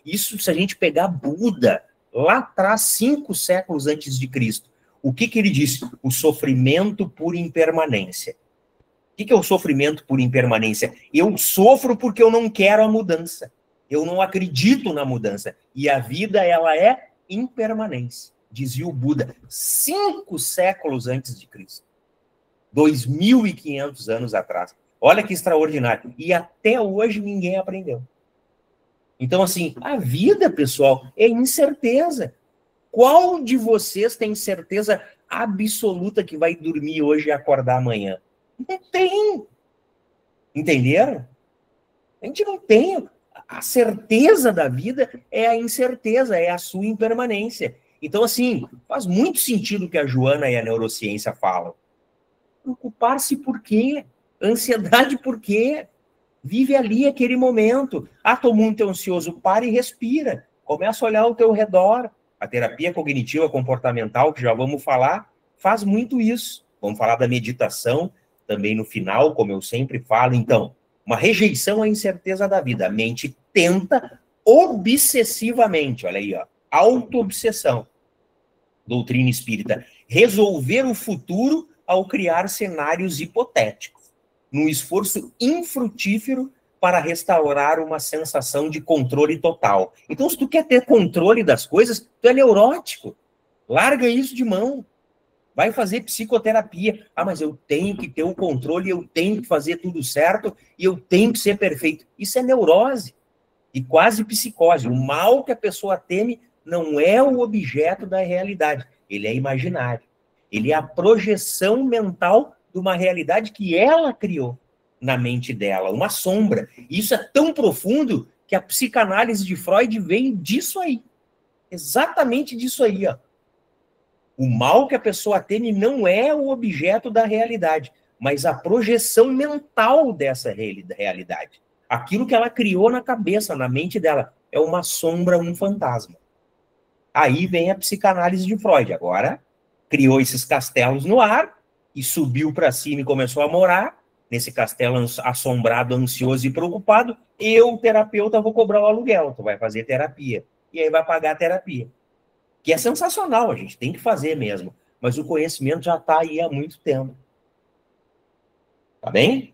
Isso, se a gente pegar Buda, lá atrás, 5 séculos antes de Cristo, o que ele disse? O sofrimento por impermanência. O que é o sofrimento por impermanência? Eu sofro porque eu não quero a mudança. Eu não acredito na mudança. E a vida, ela é impermanência, dizia o Buda, 5 séculos antes de Cristo. 2.500 anos atrás. Olha que extraordinário. E até hoje ninguém aprendeu. Então, assim, a vida, pessoal, é incerteza. Qual de vocês tem certeza absoluta que vai dormir hoje e acordar amanhã? Não tem. Entenderam? A gente não tem. A certeza da vida é a incerteza, é a sua impermanência. Então, assim, faz muito sentido o que a Joana e a neurociência falam. Preocupar-se por quê? Ansiedade por quê? Vive ali aquele momento. Estou muito ansioso, para e respira. Começa a olhar ao teu redor. A terapia cognitiva comportamental, que já vamos falar, faz muito isso. Vamos falar da meditação também no final, como eu sempre falo. Então, uma rejeição à incerteza da vida. A mente tenta obsessivamente, olha aí, auto-obsessão. Doutrina espírita. Resolver o futuro ao criar cenários hipotéticos, num esforço infrutífero para restaurar uma sensação de controle total. Então, se tu quer ter controle das coisas, tu é neurótico. Larga isso de mão. Vai fazer psicoterapia. Mas eu tenho que ter o controle, eu tenho que fazer tudo certo e eu tenho que ser perfeito. Isso é neurose e quase psicose. O mal que a pessoa teme não é o objeto da realidade. Ele é imaginário. Ele é a projeção mental de uma realidade que ela criou na mente dela, uma sombra. Isso é tão profundo que a psicanálise de Freud vem disso aí. Exatamente disso aí, O mal que a pessoa teme não é o objeto da realidade, mas a projeção mental dessa realidade. Aquilo que ela criou na cabeça, na mente dela, é uma sombra, um fantasma. Aí vem a psicanálise de Freud. Agora, criou esses castelos no ar e subiu para cima e começou a morar nesse castelo assombrado, ansioso e preocupado. Eu, terapeuta, vou cobrar o aluguel. Tu vai fazer terapia. E aí vai pagar a terapia. Que é sensacional, a gente tem que fazer mesmo. Mas o conhecimento já está aí há muito tempo. Tá bem?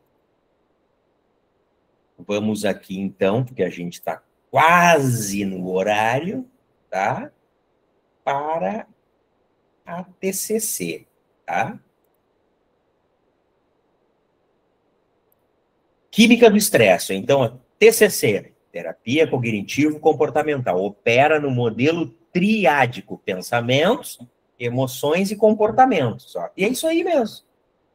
Vamos aqui, então, porque a gente está quase no horário, tá? Para a TCC, tá? Química do estresse. Então, a TCC, Terapia cognitivo-comportamental opera no modelo triádico, pensamentos, emoções e comportamentos. Ó. E é isso aí mesmo.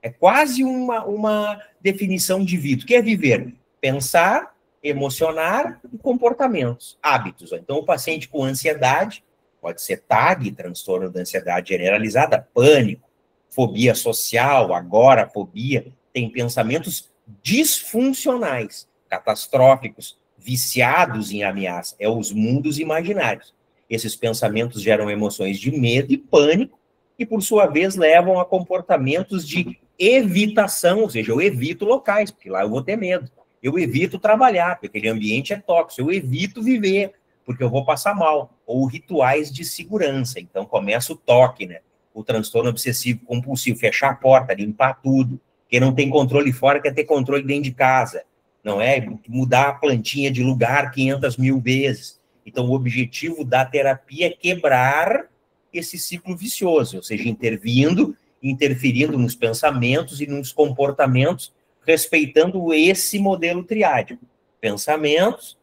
É quase uma definição de vida. O que é viver? Pensar, emocionar e comportamentos, hábitos. Ó. Então, o paciente com ansiedade, pode ser TAG, transtorno da ansiedade generalizada, pânico, fobia social, agorafobia, tem pensamentos disfuncionais, catastróficos, viciados em ameaça. É os mundos imaginários. Esses pensamentos geram emoções de medo e pânico e, por sua vez, levam a comportamentos de evitação, ou seja, eu evito locais, porque lá eu vou ter medo. Eu evito trabalhar, porque aquele ambiente é tóxico. Eu evito viver, porque eu vou passar mal. Ou rituais de segurança. Então, começa o toque, né? O transtorno obsessivo-compulsivo, fechar a porta, limpar tudo. Quem não tem controle fora quer ter controle dentro de casa. Não é mudar a plantinha de lugar 500 mil vezes. Então, o objetivo da terapia é quebrar esse ciclo vicioso, ou seja, interferindo nos pensamentos e nos comportamentos, respeitando esse modelo triádico. Pensamentos,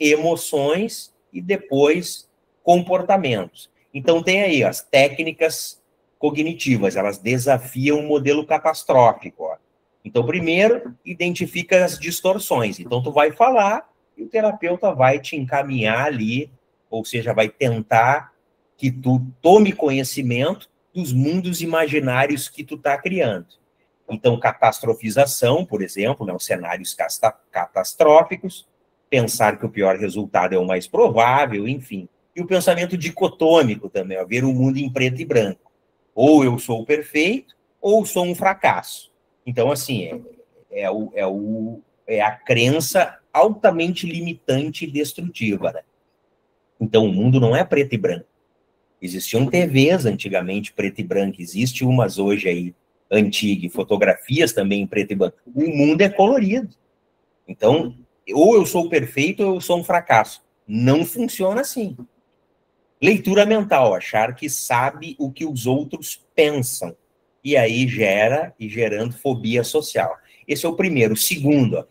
emoções e depois comportamentos. Então, tem aí as técnicas cognitivas, elas desafiam o modelo catastrófico. Ó. Então, primeiro, identifica as distorções. Então, tu vai falar e o terapeuta vai te encaminhar ali, ou seja, vai tentar que tu tome conhecimento dos mundos imaginários que tu está criando. Então, catastrofização, por exemplo, né, os cenários catastróficos, pensar que o pior resultado é o mais provável, enfim. E o pensamento dicotômico também, ó, ver o mundo em preto e branco. Ou eu sou perfeito, ou sou um fracasso. Então, assim, é a crença altamente limitante e destrutiva, né? Então, o mundo não é preto e branco. Existiam TVs antigamente preto e branco, existe umas hoje aí, antigas, fotografias também em preto e branco. O mundo é colorido. Então, ou eu sou perfeito ou eu sou um fracasso. Não funciona assim. Leitura mental, achar que sabe o que os outros pensam. E aí gerando fobia social. Esse é o primeiro. O segundo, ó,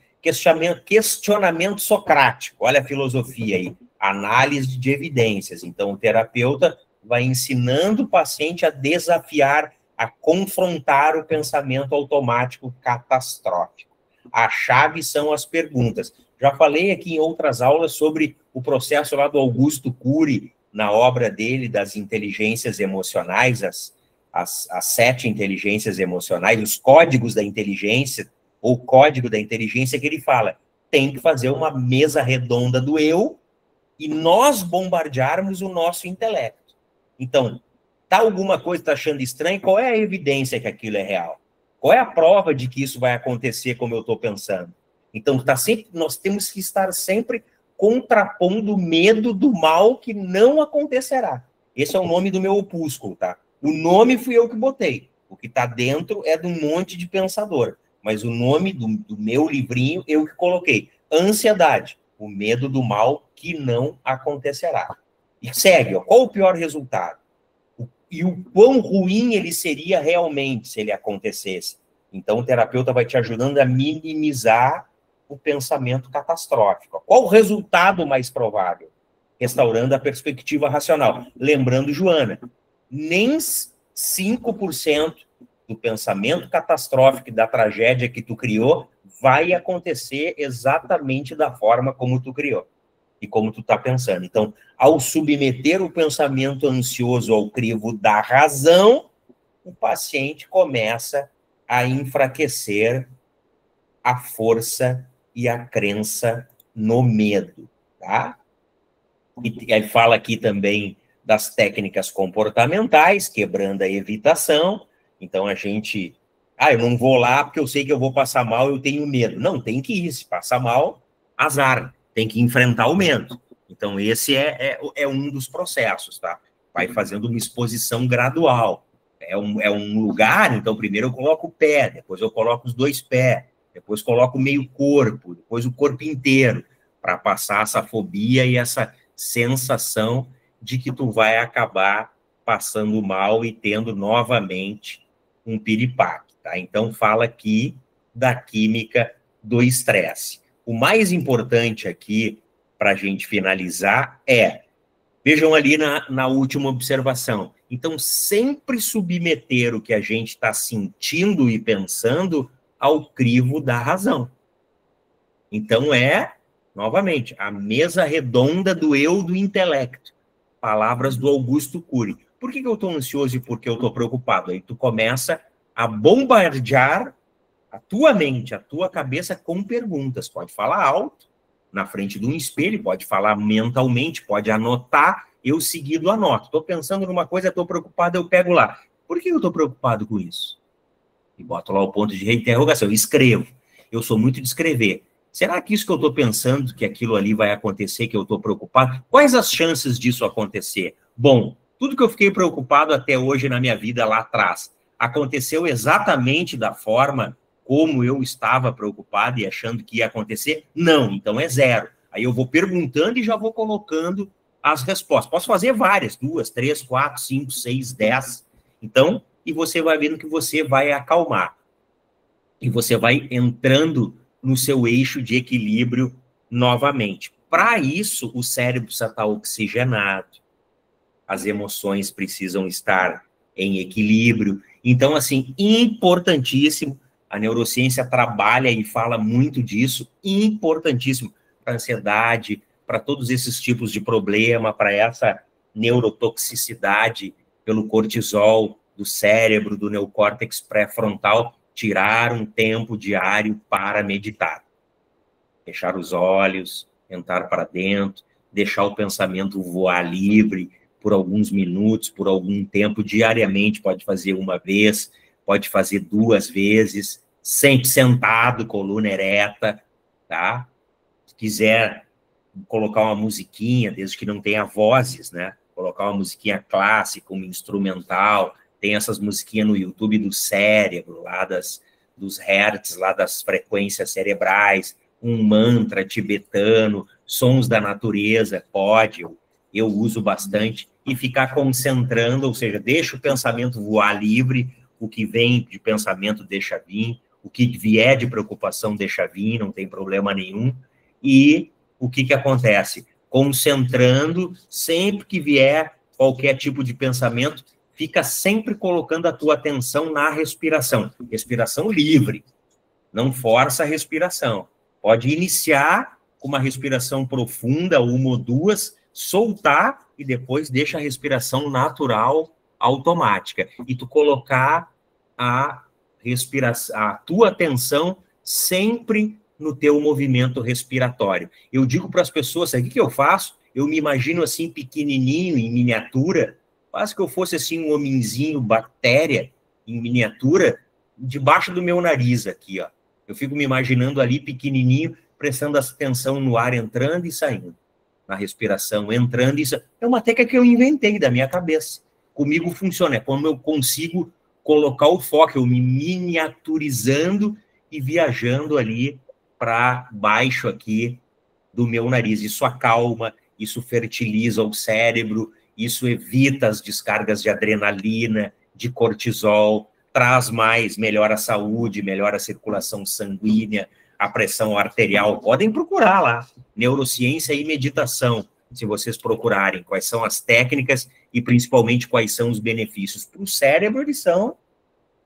questionamento socrático. Olha a filosofia aí. Análise de evidências. Então, o terapeuta vai ensinando o paciente a desafiar, a confrontar o pensamento automático catastrófico. A chave são as perguntas. Já falei aqui em outras aulas sobre o processo lá do Augusto Cury, na obra dele das inteligências emocionais, as 7 inteligências emocionais, os códigos da inteligência, ou código da inteligência que ele fala, tem que fazer uma mesa redonda do eu e nós bombardearmos o nosso intelecto. Então, tá alguma coisa tá achando estranho? Qual é a evidência que aquilo é real? Qual é a prova de que isso vai acontecer como eu estou pensando? Então, nós temos que estar sempre contrapondo o medo do mal que não acontecerá. Esse é o nome do meu opúsculo, tá? O nome fui eu que botei. O que está dentro é de um monte de pensador. Mas o nome do meu livrinho eu que coloquei. Ansiedade, o medo do mal que não acontecerá. E segue, ó, qual o pior resultado? E o quão ruim ele seria realmente se ele acontecesse. Então, o terapeuta vai te ajudando a minimizar o pensamento catastrófico. Qual o resultado mais provável? Restaurando a perspectiva racional. Lembrando, Joana, nem 5% do pensamento catastrófico e da tragédia que tu criou vai acontecer exatamente da forma como tu criou e como tu está pensando. Então, ao submeter o pensamento ansioso ao crivo da razão, o paciente começa a enfraquecer a força e a crença no medo, tá? E aí fala aqui também das técnicas comportamentais, quebrando a evitação. Então, a gente... eu não vou lá porque eu sei que eu vou passar mal, eu tenho medo. Não, tem que ir. Se passar mal, azar. Tem que enfrentar o medo. Então, esse é um dos processos, tá? Vai fazendo uma exposição gradual. É um lugar, então, primeiro eu coloco o pé, depois eu coloco os 2 pés, depois coloco o meio corpo, depois o corpo inteiro, para passar essa fobia e essa sensação de que tu vai acabar passando mal e tendo novamente um piripaque, tá? Então, fala aqui da química do estresse. O mais importante aqui para a gente finalizar vejam ali na última observação. Então, sempre submeter o que a gente está sentindo e pensando ao crivo da razão. Então, novamente, a mesa redonda do eu do intelecto. Palavras do Augusto Cury. Por que eu estou ansioso e por que eu estou preocupado? Aí tu começa a bombardear a tua mente, a tua cabeça com perguntas. Pode falar alto, na frente de um espelho, pode falar mentalmente, pode anotar, eu seguido anoto. Estou pensando numa coisa, estou preocupado, eu pego lá. Por que eu estou preocupado com isso? E boto lá o ponto de interrogação, eu escrevo. Eu sou muito de escrever. Será que isso que eu estou pensando, que aquilo ali vai acontecer, que eu estou preocupado? Quais as chances disso acontecer? Bom, tudo que eu fiquei preocupado até hoje na minha vida lá atrás, aconteceu exatamente da forma como eu estava preocupado e achando que ia acontecer? Não, então é 0. Aí eu vou perguntando e já vou colocando as respostas. Posso fazer várias, 2, 3, 4, 5, 6, 10. Então, e você vai vendo que você vai acalmar. E você vai entrando no seu eixo de equilíbrio novamente. Para isso, o cérebro precisa estar oxigenado, as emoções precisam estar em equilíbrio. Então, assim, importantíssimo, a neurociência trabalha e fala muito disso, importantíssimo para a ansiedade, para todos esses tipos de problema, para essa neurotoxicidade pelo cortisol do cérebro, do neocórtex pré-frontal, tirar um tempo diário para meditar. Fechar os olhos, entrar para dentro, deixar o pensamento voar livre por alguns minutos, por algum tempo, diariamente, pode fazer uma vez, pode fazer 2 vezes, sempre sentado, coluna ereta, tá? Se quiser colocar uma musiquinha, desde que não tenha vozes, né? Colocar uma musiquinha clássica, uma instrumental, tem essas musiquinhas no YouTube do cérebro, lá dos hertz, lá das frequências cerebrais, um mantra tibetano, sons da natureza, pode, eu uso bastante, e ficar concentrando, ou seja, deixa o pensamento voar livre, o que vem de pensamento deixa vir, o que vier de preocupação deixa vir, não tem problema nenhum, e o que acontece? Concentrando, sempre que vier qualquer tipo de pensamento, fica sempre colocando a tua atenção na respiração. Respiração livre, não força a respiração. Pode iniciar com uma respiração profunda, 1 ou 2, soltar e depois deixa a respiração natural, automática. E tu colocar a tua atenção sempre no teu movimento respiratório. Eu digo para as pessoas, sabe o que eu faço? Eu me imagino assim, pequenininho, em miniatura, quase que eu fosse assim um homenzinho, bactéria, em miniatura, debaixo do meu nariz aqui, ó. Eu fico me imaginando ali, pequenininho, prestando atenção no ar entrando e saindo, na respiração, entrando e saindo. É uma técnica que eu inventei da minha cabeça. Comigo funciona, é como eu consigo colocar o foco, eu me miniaturizando e viajando ali para baixo aqui do meu nariz. Isso acalma, isso fertiliza o cérebro, isso evita as descargas de adrenalina, de cortisol, traz mais, melhora a saúde, melhora a circulação sanguínea, a pressão arterial. Podem procurar lá, neurociência e meditação, se vocês procurarem quais são as técnicas e principalmente quais são os benefícios. Para o cérebro, eles são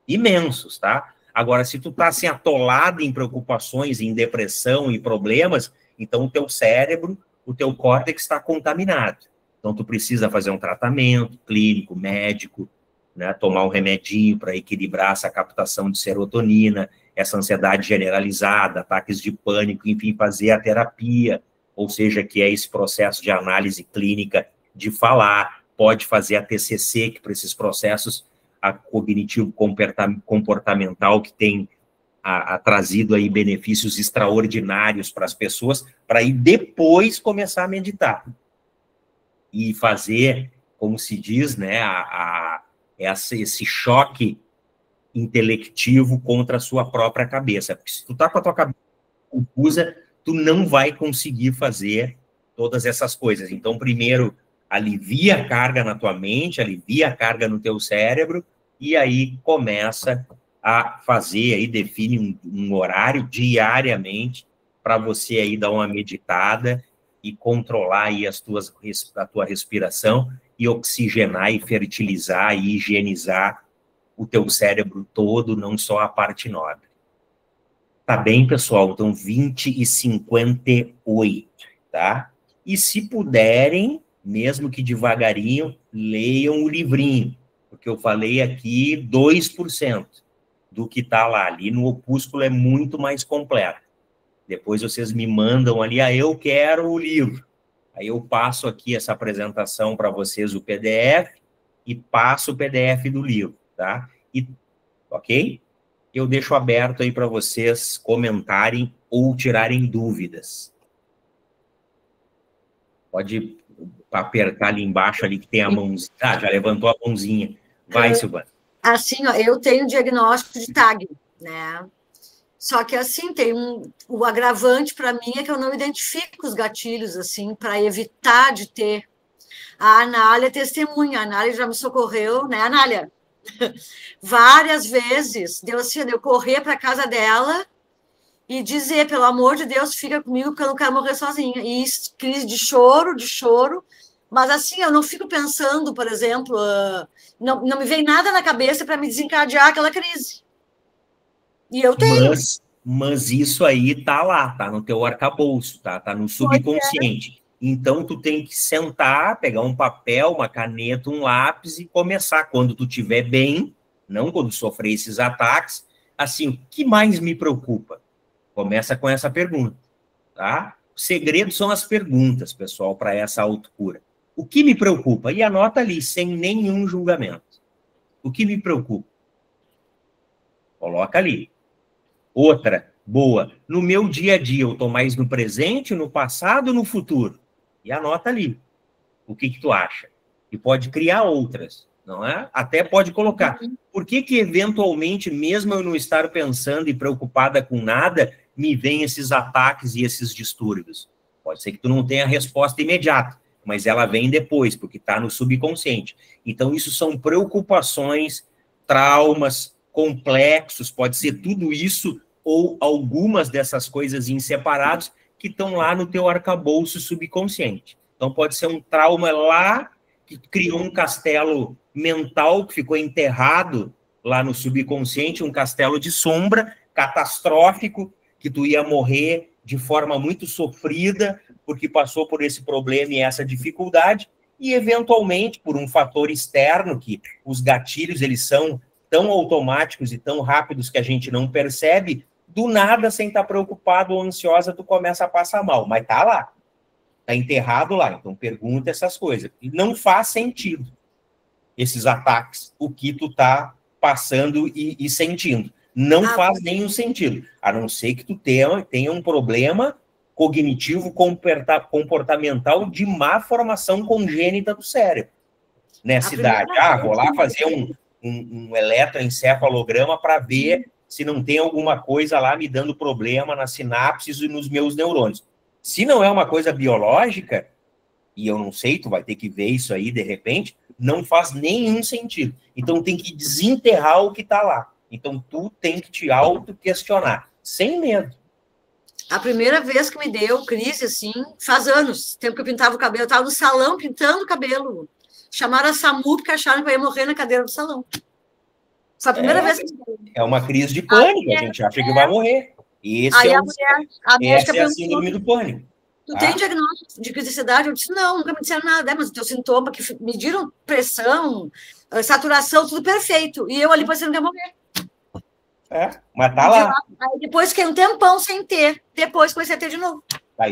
imensos, tá? Agora, se tu tá assim atolado em preocupações, em depressão e problemas, então o teu cérebro, o teu córtex está contaminado. Então tu precisa fazer um tratamento clínico, médico, né? Tomar um remedinho para equilibrar essa captação de serotonina, essa ansiedade generalizada, ataques de pânico, enfim, fazer a terapia, ou seja, que é esse processo de análise clínica de falar, pode fazer a TCC, que para esses processos a cognitivo comportamental, que tem trazido aí benefícios extraordinários para as pessoas, para aí depois começar a meditar e fazer, como se diz, né, esse choque intelectivo contra a sua própria cabeça, porque se tu tá com a tua cabeça confusa, tu não vai conseguir fazer todas essas coisas. Então, primeiro, alivia a carga na tua mente, alivia a carga no teu cérebro, e aí começa a fazer, aí define um horário diariamente para você aí dar uma meditada e controlar aí a tua respiração e oxigenar e fertilizar e higienizar o teu cérebro todo, não só a parte nobre. Tá bem, pessoal? Então, 20h58, tá? E se puderem, mesmo que devagarinho, leiam o livrinho, porque eu falei aqui 2% do que tá lá. Ali no opúsculo é muito mais completo. Depois vocês me mandam ali, eu quero o livro. Aí eu passo aqui essa apresentação para vocês, o PDF, e passo o PDF do livro, tá? Ok? Eu deixo aberto aí para vocês comentarem ou tirarem dúvidas. Pode apertar ali embaixo, ali que tem a mãozinha. Ah, já levantou a mãozinha. Vai, Silvana. Assim, ó, eu tenho diagnóstico de TAG, né? Só que, assim, o agravante para mim é que eu não identifico os gatilhos, assim, para evitar de ter. A Anália é testemunha, a Anália já me socorreu, né, Anália? Várias vezes, deu assim, eu correr para a casa dela e dizer, pelo amor de Deus, fica comigo, porque eu não quero morrer sozinha. E crise de choro, mas assim, eu não fico pensando, por exemplo, não me vem nada na cabeça para me desencadear aquela crise. E eu tenho. Mas isso aí tá lá, tá no teu arcabouço, tá no subconsciente. Então, tu tem que sentar, pegar um papel, uma caneta, um lápis e começar. Quando tu estiver bem, não quando sofrer esses ataques, assim, o que mais me preocupa? Começa com essa pergunta, tá? O segredo são as perguntas, pessoal, para essa autocura. O que me preocupa? E anota ali, sem nenhum julgamento. O que me preocupa? Coloca ali. Outra, boa. No meu dia a dia, eu estou mais no presente, no passado ou no futuro? E anota ali. O que tu acha? E pode criar outras, não é? Até pode colocar. Por que eventualmente, mesmo eu não estar pensando e preocupada com nada, me vêm esses ataques e esses distúrbios? Pode ser que tu não tenha a resposta imediata, mas ela vem depois, porque está no subconsciente. Então, isso são preocupações, traumas, complexos, pode ser tudo isso ou algumas dessas coisas em separados que estão lá no teu arcabouço subconsciente. Então, pode ser um trauma lá que criou um castelo mental que ficou enterrado lá no subconsciente, um castelo de sombra, catastrófico, que tu ia morrer de forma muito sofrida, porque passou por esse problema e essa dificuldade, e eventualmente, por um fator externo, que os gatilhos, eles são tão automáticos e tão rápidos que a gente não percebe, do nada, sem estar preocupado ou ansiosa, tu começa a passar mal. Mas tá lá. Tá enterrado lá. Então, pergunta essas coisas. E não faz sentido esses ataques, o que tu tá passando e sentindo. Não faz nenhum sentido. A não ser que tu tenha um problema cognitivo comportamental de má formação congênita do cérebro. Nessa idade. Vou lá fazer um eletroencefalograma para ver se não tem alguma coisa lá me dando problema nas sinapses e nos meus neurônios. Se não é uma coisa biológica, e eu não sei, tu vai ter que ver isso aí de repente, não faz nenhum sentido. Então tem que desenterrar o que está lá. Então tu tem que te auto-questionar, sem medo. A primeira vez que me deu crise, assim, faz anos, tempo que eu pintava o cabelo, eu estava no salão pintando o cabelo. Chamaram a SAMU porque acharam que eu ia morrer na cadeira do salão. Foi a primeira vez que... É uma crise de pânico, a gente acha que vai morrer. E esse é a médica é a síndrome do pânico. Tu tem diagnóstico de crise de ansiedade? Eu disse, não, nunca me disseram nada. Mas o teu sintoma, que mediram pressão, saturação, tudo perfeito. E eu ali parecendo que ia morrer. Mas tá lá. Aí depois fiquei um tempão sem ter. Depois comecei a ter de novo. Tá,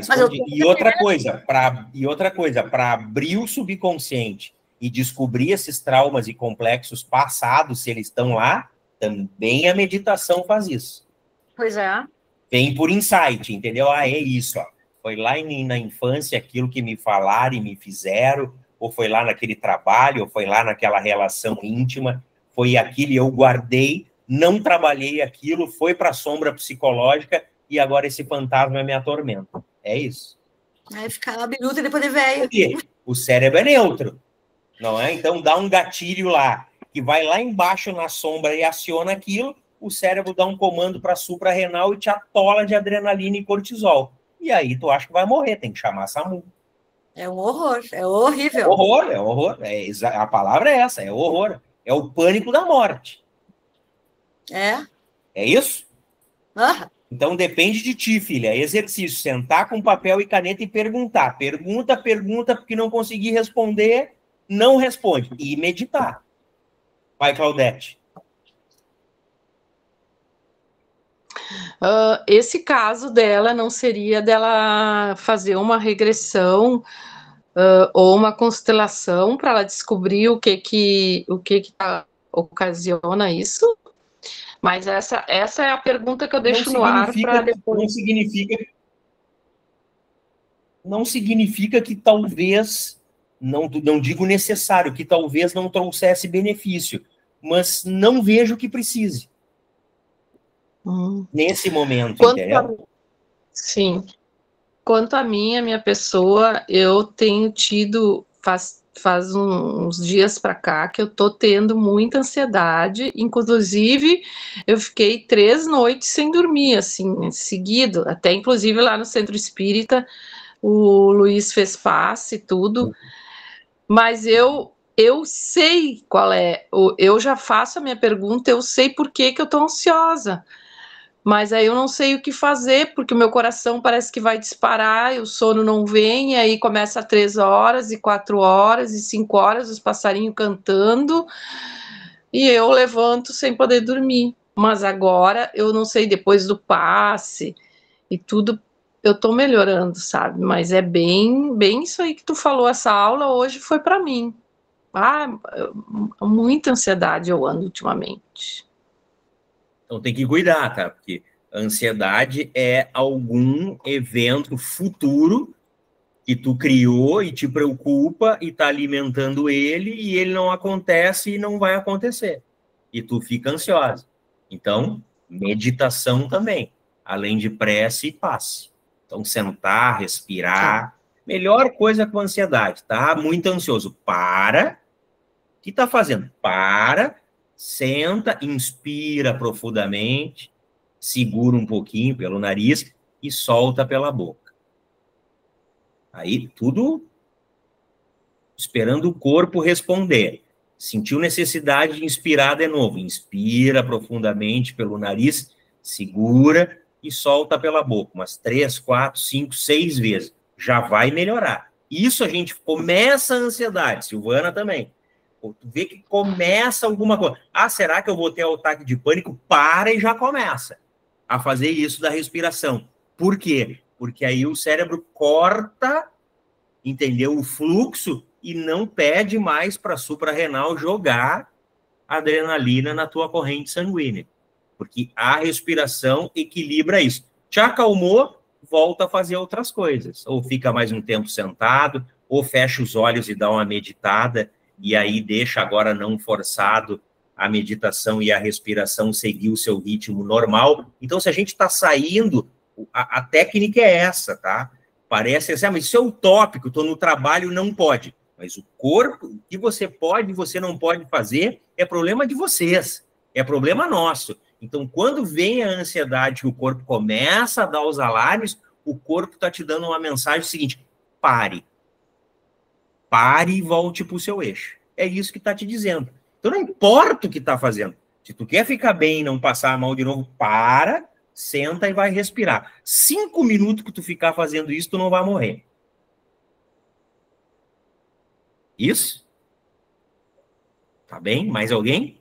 e outra coisa, para abrir o subconsciente e descobrir esses traumas e complexos passados, se eles estão lá, também a meditação faz isso. Pois é. Vem por insight, entendeu? É isso, ó. Foi lá na infância aquilo que me falaram e me fizeram, ou foi lá naquele trabalho, ou foi lá naquela relação íntima, foi aquilo e eu guardei, não trabalhei aquilo, foi para a sombra psicológica e agora esse fantasma me atormenta. É isso. Aí fica a biluta depois de velho. O cérebro é neutro, não é? Então dá um gatilho lá, que vai lá embaixo na sombra e aciona aquilo, o cérebro dá um comando para suprarrenal e te atola de adrenalina e cortisol. e aí tu acha que vai morrer, tem que chamar SAMU. É um horror, é horrível. É horror. A palavra é essa, é horror. É o pânico da morte. É? É isso? Ah. Então depende de ti, filha. Exercício, sentar com papel e caneta e perguntar. Pergunta, porque não conseguir responder, não responde. E meditar. Vai, Claudete. Esse caso dela não seria dela fazer uma regressão ou uma constelação para ela descobrir o que ocasiona isso? Mas essa é a pergunta que eu deixo no ar para depois. Não significa que talvez, não digo necessário, que talvez não trouxesse benefício, mas não vejo que precise. Nesse momento, entendeu? Sim. Quanto a minha pessoa, eu tenho tido, faz uns dias para cá, que eu tô tendo muita ansiedade, inclusive eu fiquei 3 noites sem dormir, assim, seguido, até inclusive lá no Centro Espírita, o Luiz fez passe e tudo, mas eu sei qual é, eu já faço a minha pergunta, eu sei por que eu tô ansiosa, mas aí eu não sei o que fazer, porque o meu coração parece que vai disparar, e o sono não vem, e aí começa 3 horas, e 4 horas, e 5 horas, os passarinhos cantando, e eu levanto sem poder dormir. Mas agora, eu não sei, depois do passe e tudo, eu tô melhorando, sabe? Mas é bem isso aí que tu falou, essa aula hoje foi para mim. Muita ansiedade eu ando ultimamente. Então tem que cuidar, tá? Porque a ansiedade é algum evento futuro que tu criou e te preocupa e tá alimentando ele e ele não acontece e não vai acontecer. E tu fica ansiosa. Então, meditação também. Além de prece e passe. Então, sentar, respirar. Melhor coisa com a ansiedade, tá? Muito ansioso. Para. O que tá fazendo? Para. Senta, inspira profundamente, segura um pouquinho pelo nariz e solta pela boca. Aí, tudo esperando o corpo responder. Sentiu necessidade de inspirar de novo. Inspira profundamente pelo nariz, segura e solta pela boca. Umas 3, 4, 5, 6 vezes. Já vai melhorar. Isso a gente começa a ansiedade. Silvana também. Tu vê que começa alguma coisa. Será que eu vou ter ataque de pânico? Para e já começa a fazer isso da respiração. Por quê? Porque aí o cérebro corta, entendeu? O fluxo e não pede mais para a suprarrenal jogar adrenalina na tua corrente sanguínea. Porque a respiração equilibra isso. Te acalmou, volta a fazer outras coisas. Ou fica mais um tempo sentado, ou fecha os olhos e dá uma meditada, e aí deixa agora não forçado a meditação e a respiração seguir o seu ritmo normal. Então, se a gente está saindo, a técnica é essa, tá? Parece assim, mas isso é utópico, estou no trabalho, não pode. Mas o corpo, o que você pode e você não pode fazer, é problema de vocês, é problema nosso. Então, quando vem a ansiedade, o corpo começa a dar os alarmes, o corpo está te dando uma mensagem seguinte: pare. Pare e volte para o seu eixo. É isso que está te dizendo. Então, não importa o que está fazendo. Se tu quer ficar bem e não passar mal de novo, para, senta e vai respirar. 5 minutos que tu ficar fazendo isso, tu não vai morrer. Isso? Tá bem? Mais alguém?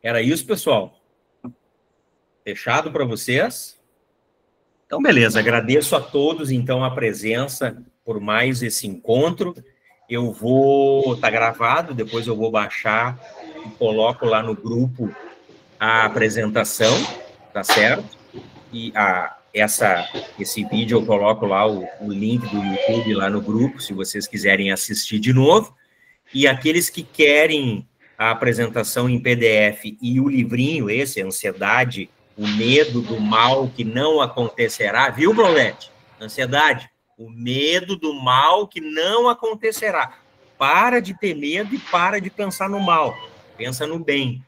Era isso, pessoal? Fechado para vocês? Então, beleza. Agradeço a todos, então, a presença por mais esse encontro. Eu vou... Tá gravado, depois eu vou baixar e coloco lá no grupo a apresentação, tá certo? E esse vídeo eu coloco lá o link do YouTube lá no grupo, se vocês quiserem assistir de novo. E aqueles que querem a apresentação em PDF e o livrinho, esse, Ansiedade, o medo do mal que não acontecerá, viu, Claudete? Ansiedade, o medo do mal que não acontecerá. Para de ter medo e para de pensar no mal. Pensa no bem.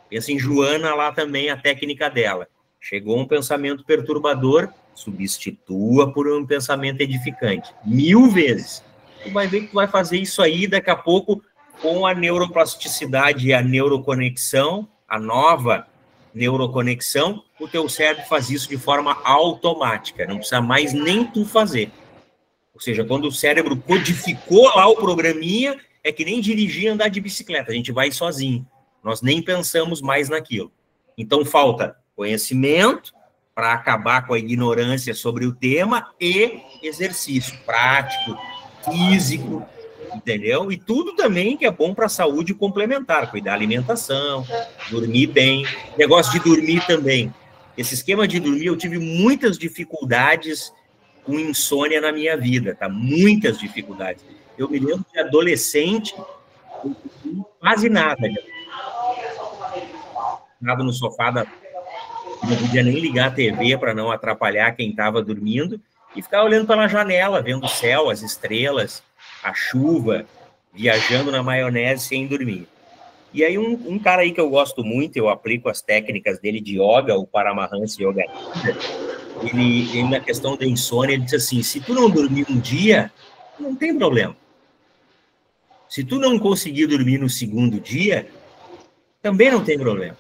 Pensa em Joana lá também, a técnica dela. Chegou um pensamento perturbador, substitua por um pensamento edificante. 1000 vezes. Tu vai ver que tu vai fazer isso aí daqui a pouco com a neuroplasticidade e a neuroconexão, a nova neuroconexão, o teu cérebro faz isso de forma automática, não precisa mais nem tu fazer. Ou seja, quando o cérebro codificou lá o programinha, é que nem dirigir e andar de bicicleta, a gente vai sozinho. Nós nem pensamos mais naquilo. Então, falta conhecimento para acabar com a ignorância sobre o tema e exercício prático, físico, entendeu? E tudo também que é bom para a saúde complementar, cuidar da alimentação, dormir bem. Negócio de dormir também. Esse esquema de dormir, eu tive muitas dificuldades com insônia na minha vida, tá? Muitas dificuldades. Eu me lembro de adolescente, quase nada. Estava no sofá, não podia nem ligar a TV para não atrapalhar quem estava dormindo, e ficava olhando pela janela, vendo o céu, as estrelas, a chuva, viajando na maionese sem dormir. E aí um cara aí que eu gosto muito, eu aplico as técnicas dele de yoga, o Paramahansa Yoga, ele na questão da insônia, ele diz assim, se tu não dormir um dia, não tem problema. Se tu não conseguir dormir no segundo dia, também não tem problema.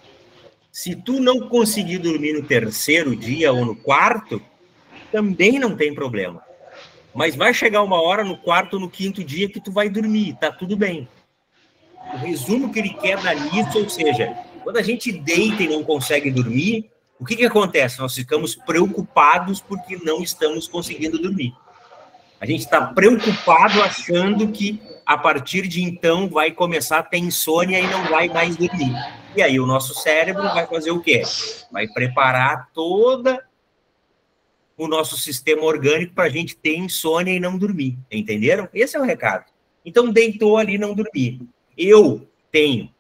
Se tu não conseguir dormir no terceiro dia ou no quarto, também não tem problema. Mas vai chegar uma hora no quarto ou no quinto dia que tu vai dormir, tá tudo bem. O resumo que ele quer dar nisso, ou seja, quando a gente deita e não consegue dormir, o que acontece? Nós ficamos preocupados porque não estamos conseguindo dormir. A gente está preocupado achando que a partir de então vai começar a ter insônia e não vai mais dormir. E aí o nosso cérebro vai fazer o quê? Vai preparar todo o nosso sistema orgânico para a gente ter insônia e não dormir. Entenderam? Esse é o recado. Então, deitou ali e não dormir. Eu tenho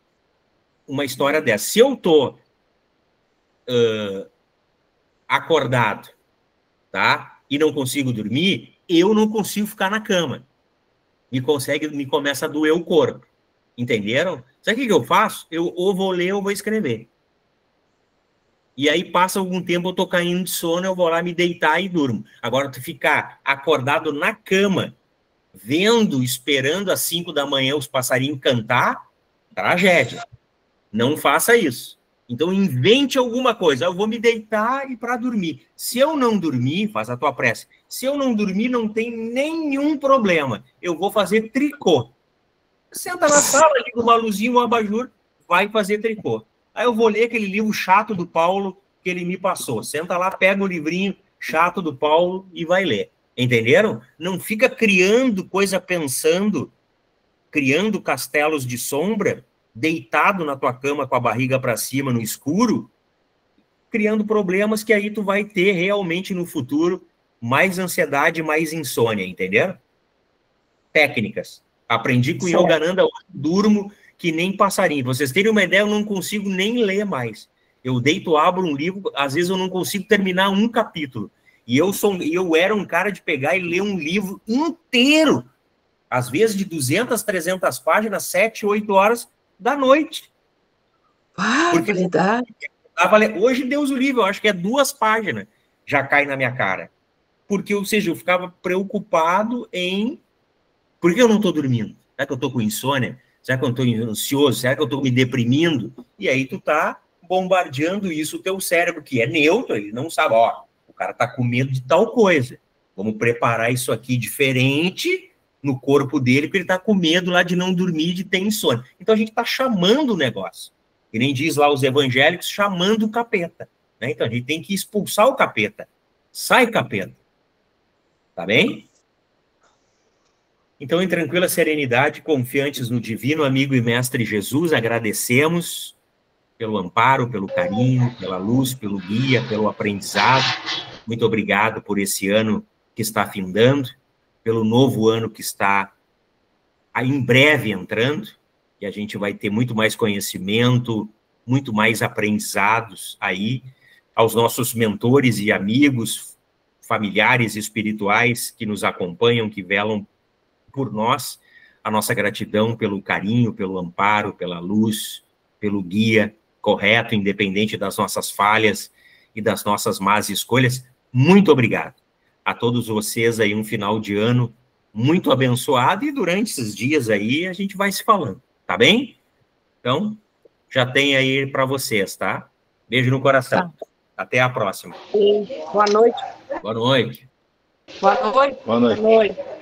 uma história dessa. Se eu estou acordado, tá? E não consigo dormir, eu não consigo ficar na cama. Me começa a doer o corpo. Entenderam? Sabe o que eu faço? Eu ou vou ler ou vou escrever. E aí passa algum tempo, eu tô caindo de sono, eu vou lá me deitar e durmo. Agora, tu ficar acordado na cama, vendo, esperando às 5 da manhã os passarinhos cantar, tragédia. Não faça isso. Então, invente alguma coisa. Eu vou me deitar e para dormir. Se eu não dormir, faz a tua prece. Se eu não dormir, não tem nenhum problema. Eu vou fazer tricô. Senta na sala, liga uma luzinha, um abajur, vai fazer tricô. Aí eu vou ler aquele livro chato do Paulo que ele me passou. Senta lá, pega o livrinho chato do Paulo e vai ler. Entenderam? Não fica criando coisa pensando, criando castelos de sombra, deitado na tua cama com a barriga para cima no escuro, criando problemas que aí tu vai ter realmente no futuro mais ansiedade, mais insônia, entenderam? Técnicas. Aprendi com o Yogananda, eu durmo que nem passarinho. Pra vocês terem uma ideia, eu não consigo nem ler mais. Eu deito, abro um livro, às vezes eu não consigo terminar um capítulo. E eu era um cara de pegar e ler um livro inteiro, às vezes de 200, 300 páginas, 7, 8 horas da noite. Ah, porque verdade. Hoje, Deus o livre, eu acho que é 2 páginas, já cai na minha cara. Porque, ou seja, eu ficava preocupado em... Por que eu não estou dormindo? Será que eu estou com insônia? Será que eu estou ansioso? Será que eu estou me deprimindo? E aí tu tá bombardeando isso o teu cérebro, que é neutro, ele não sabe, ó, o cara tá com medo de tal coisa. Vamos preparar isso aqui diferente no corpo dele, porque ele tá com medo lá de não dormir, de ter insônia. Então a gente tá chamando o negócio. Que nem diz lá os evangélicos, chamando o capeta. Né? Então a gente tem que expulsar o capeta. Sai, capeta. Tá bem? Então, em tranquila serenidade, confiantes no divino amigo e mestre Jesus, agradecemos pelo amparo, pelo carinho, pela luz, pelo guia, pelo aprendizado. Muito obrigado por esse ano que está findando, pelo novo ano que está em breve entrando, e a gente vai ter muito mais conhecimento, muito mais aprendizados aí, aos nossos mentores e amigos, familiares espirituais que nos acompanham, que velam por nós, a nossa gratidão pelo carinho, pelo amparo, pela luz, pelo guia correto, independente das nossas falhas e das nossas más escolhas. Muito obrigado a todos vocês aí, um final de ano muito abençoado, e durante esses dias aí a gente vai se falando, tá bem? Então, já tem aí para vocês, tá? Beijo no coração. Tá. Até a próxima. Boa noite. Boa noite. Boa noite. Boa noite. Boa noite.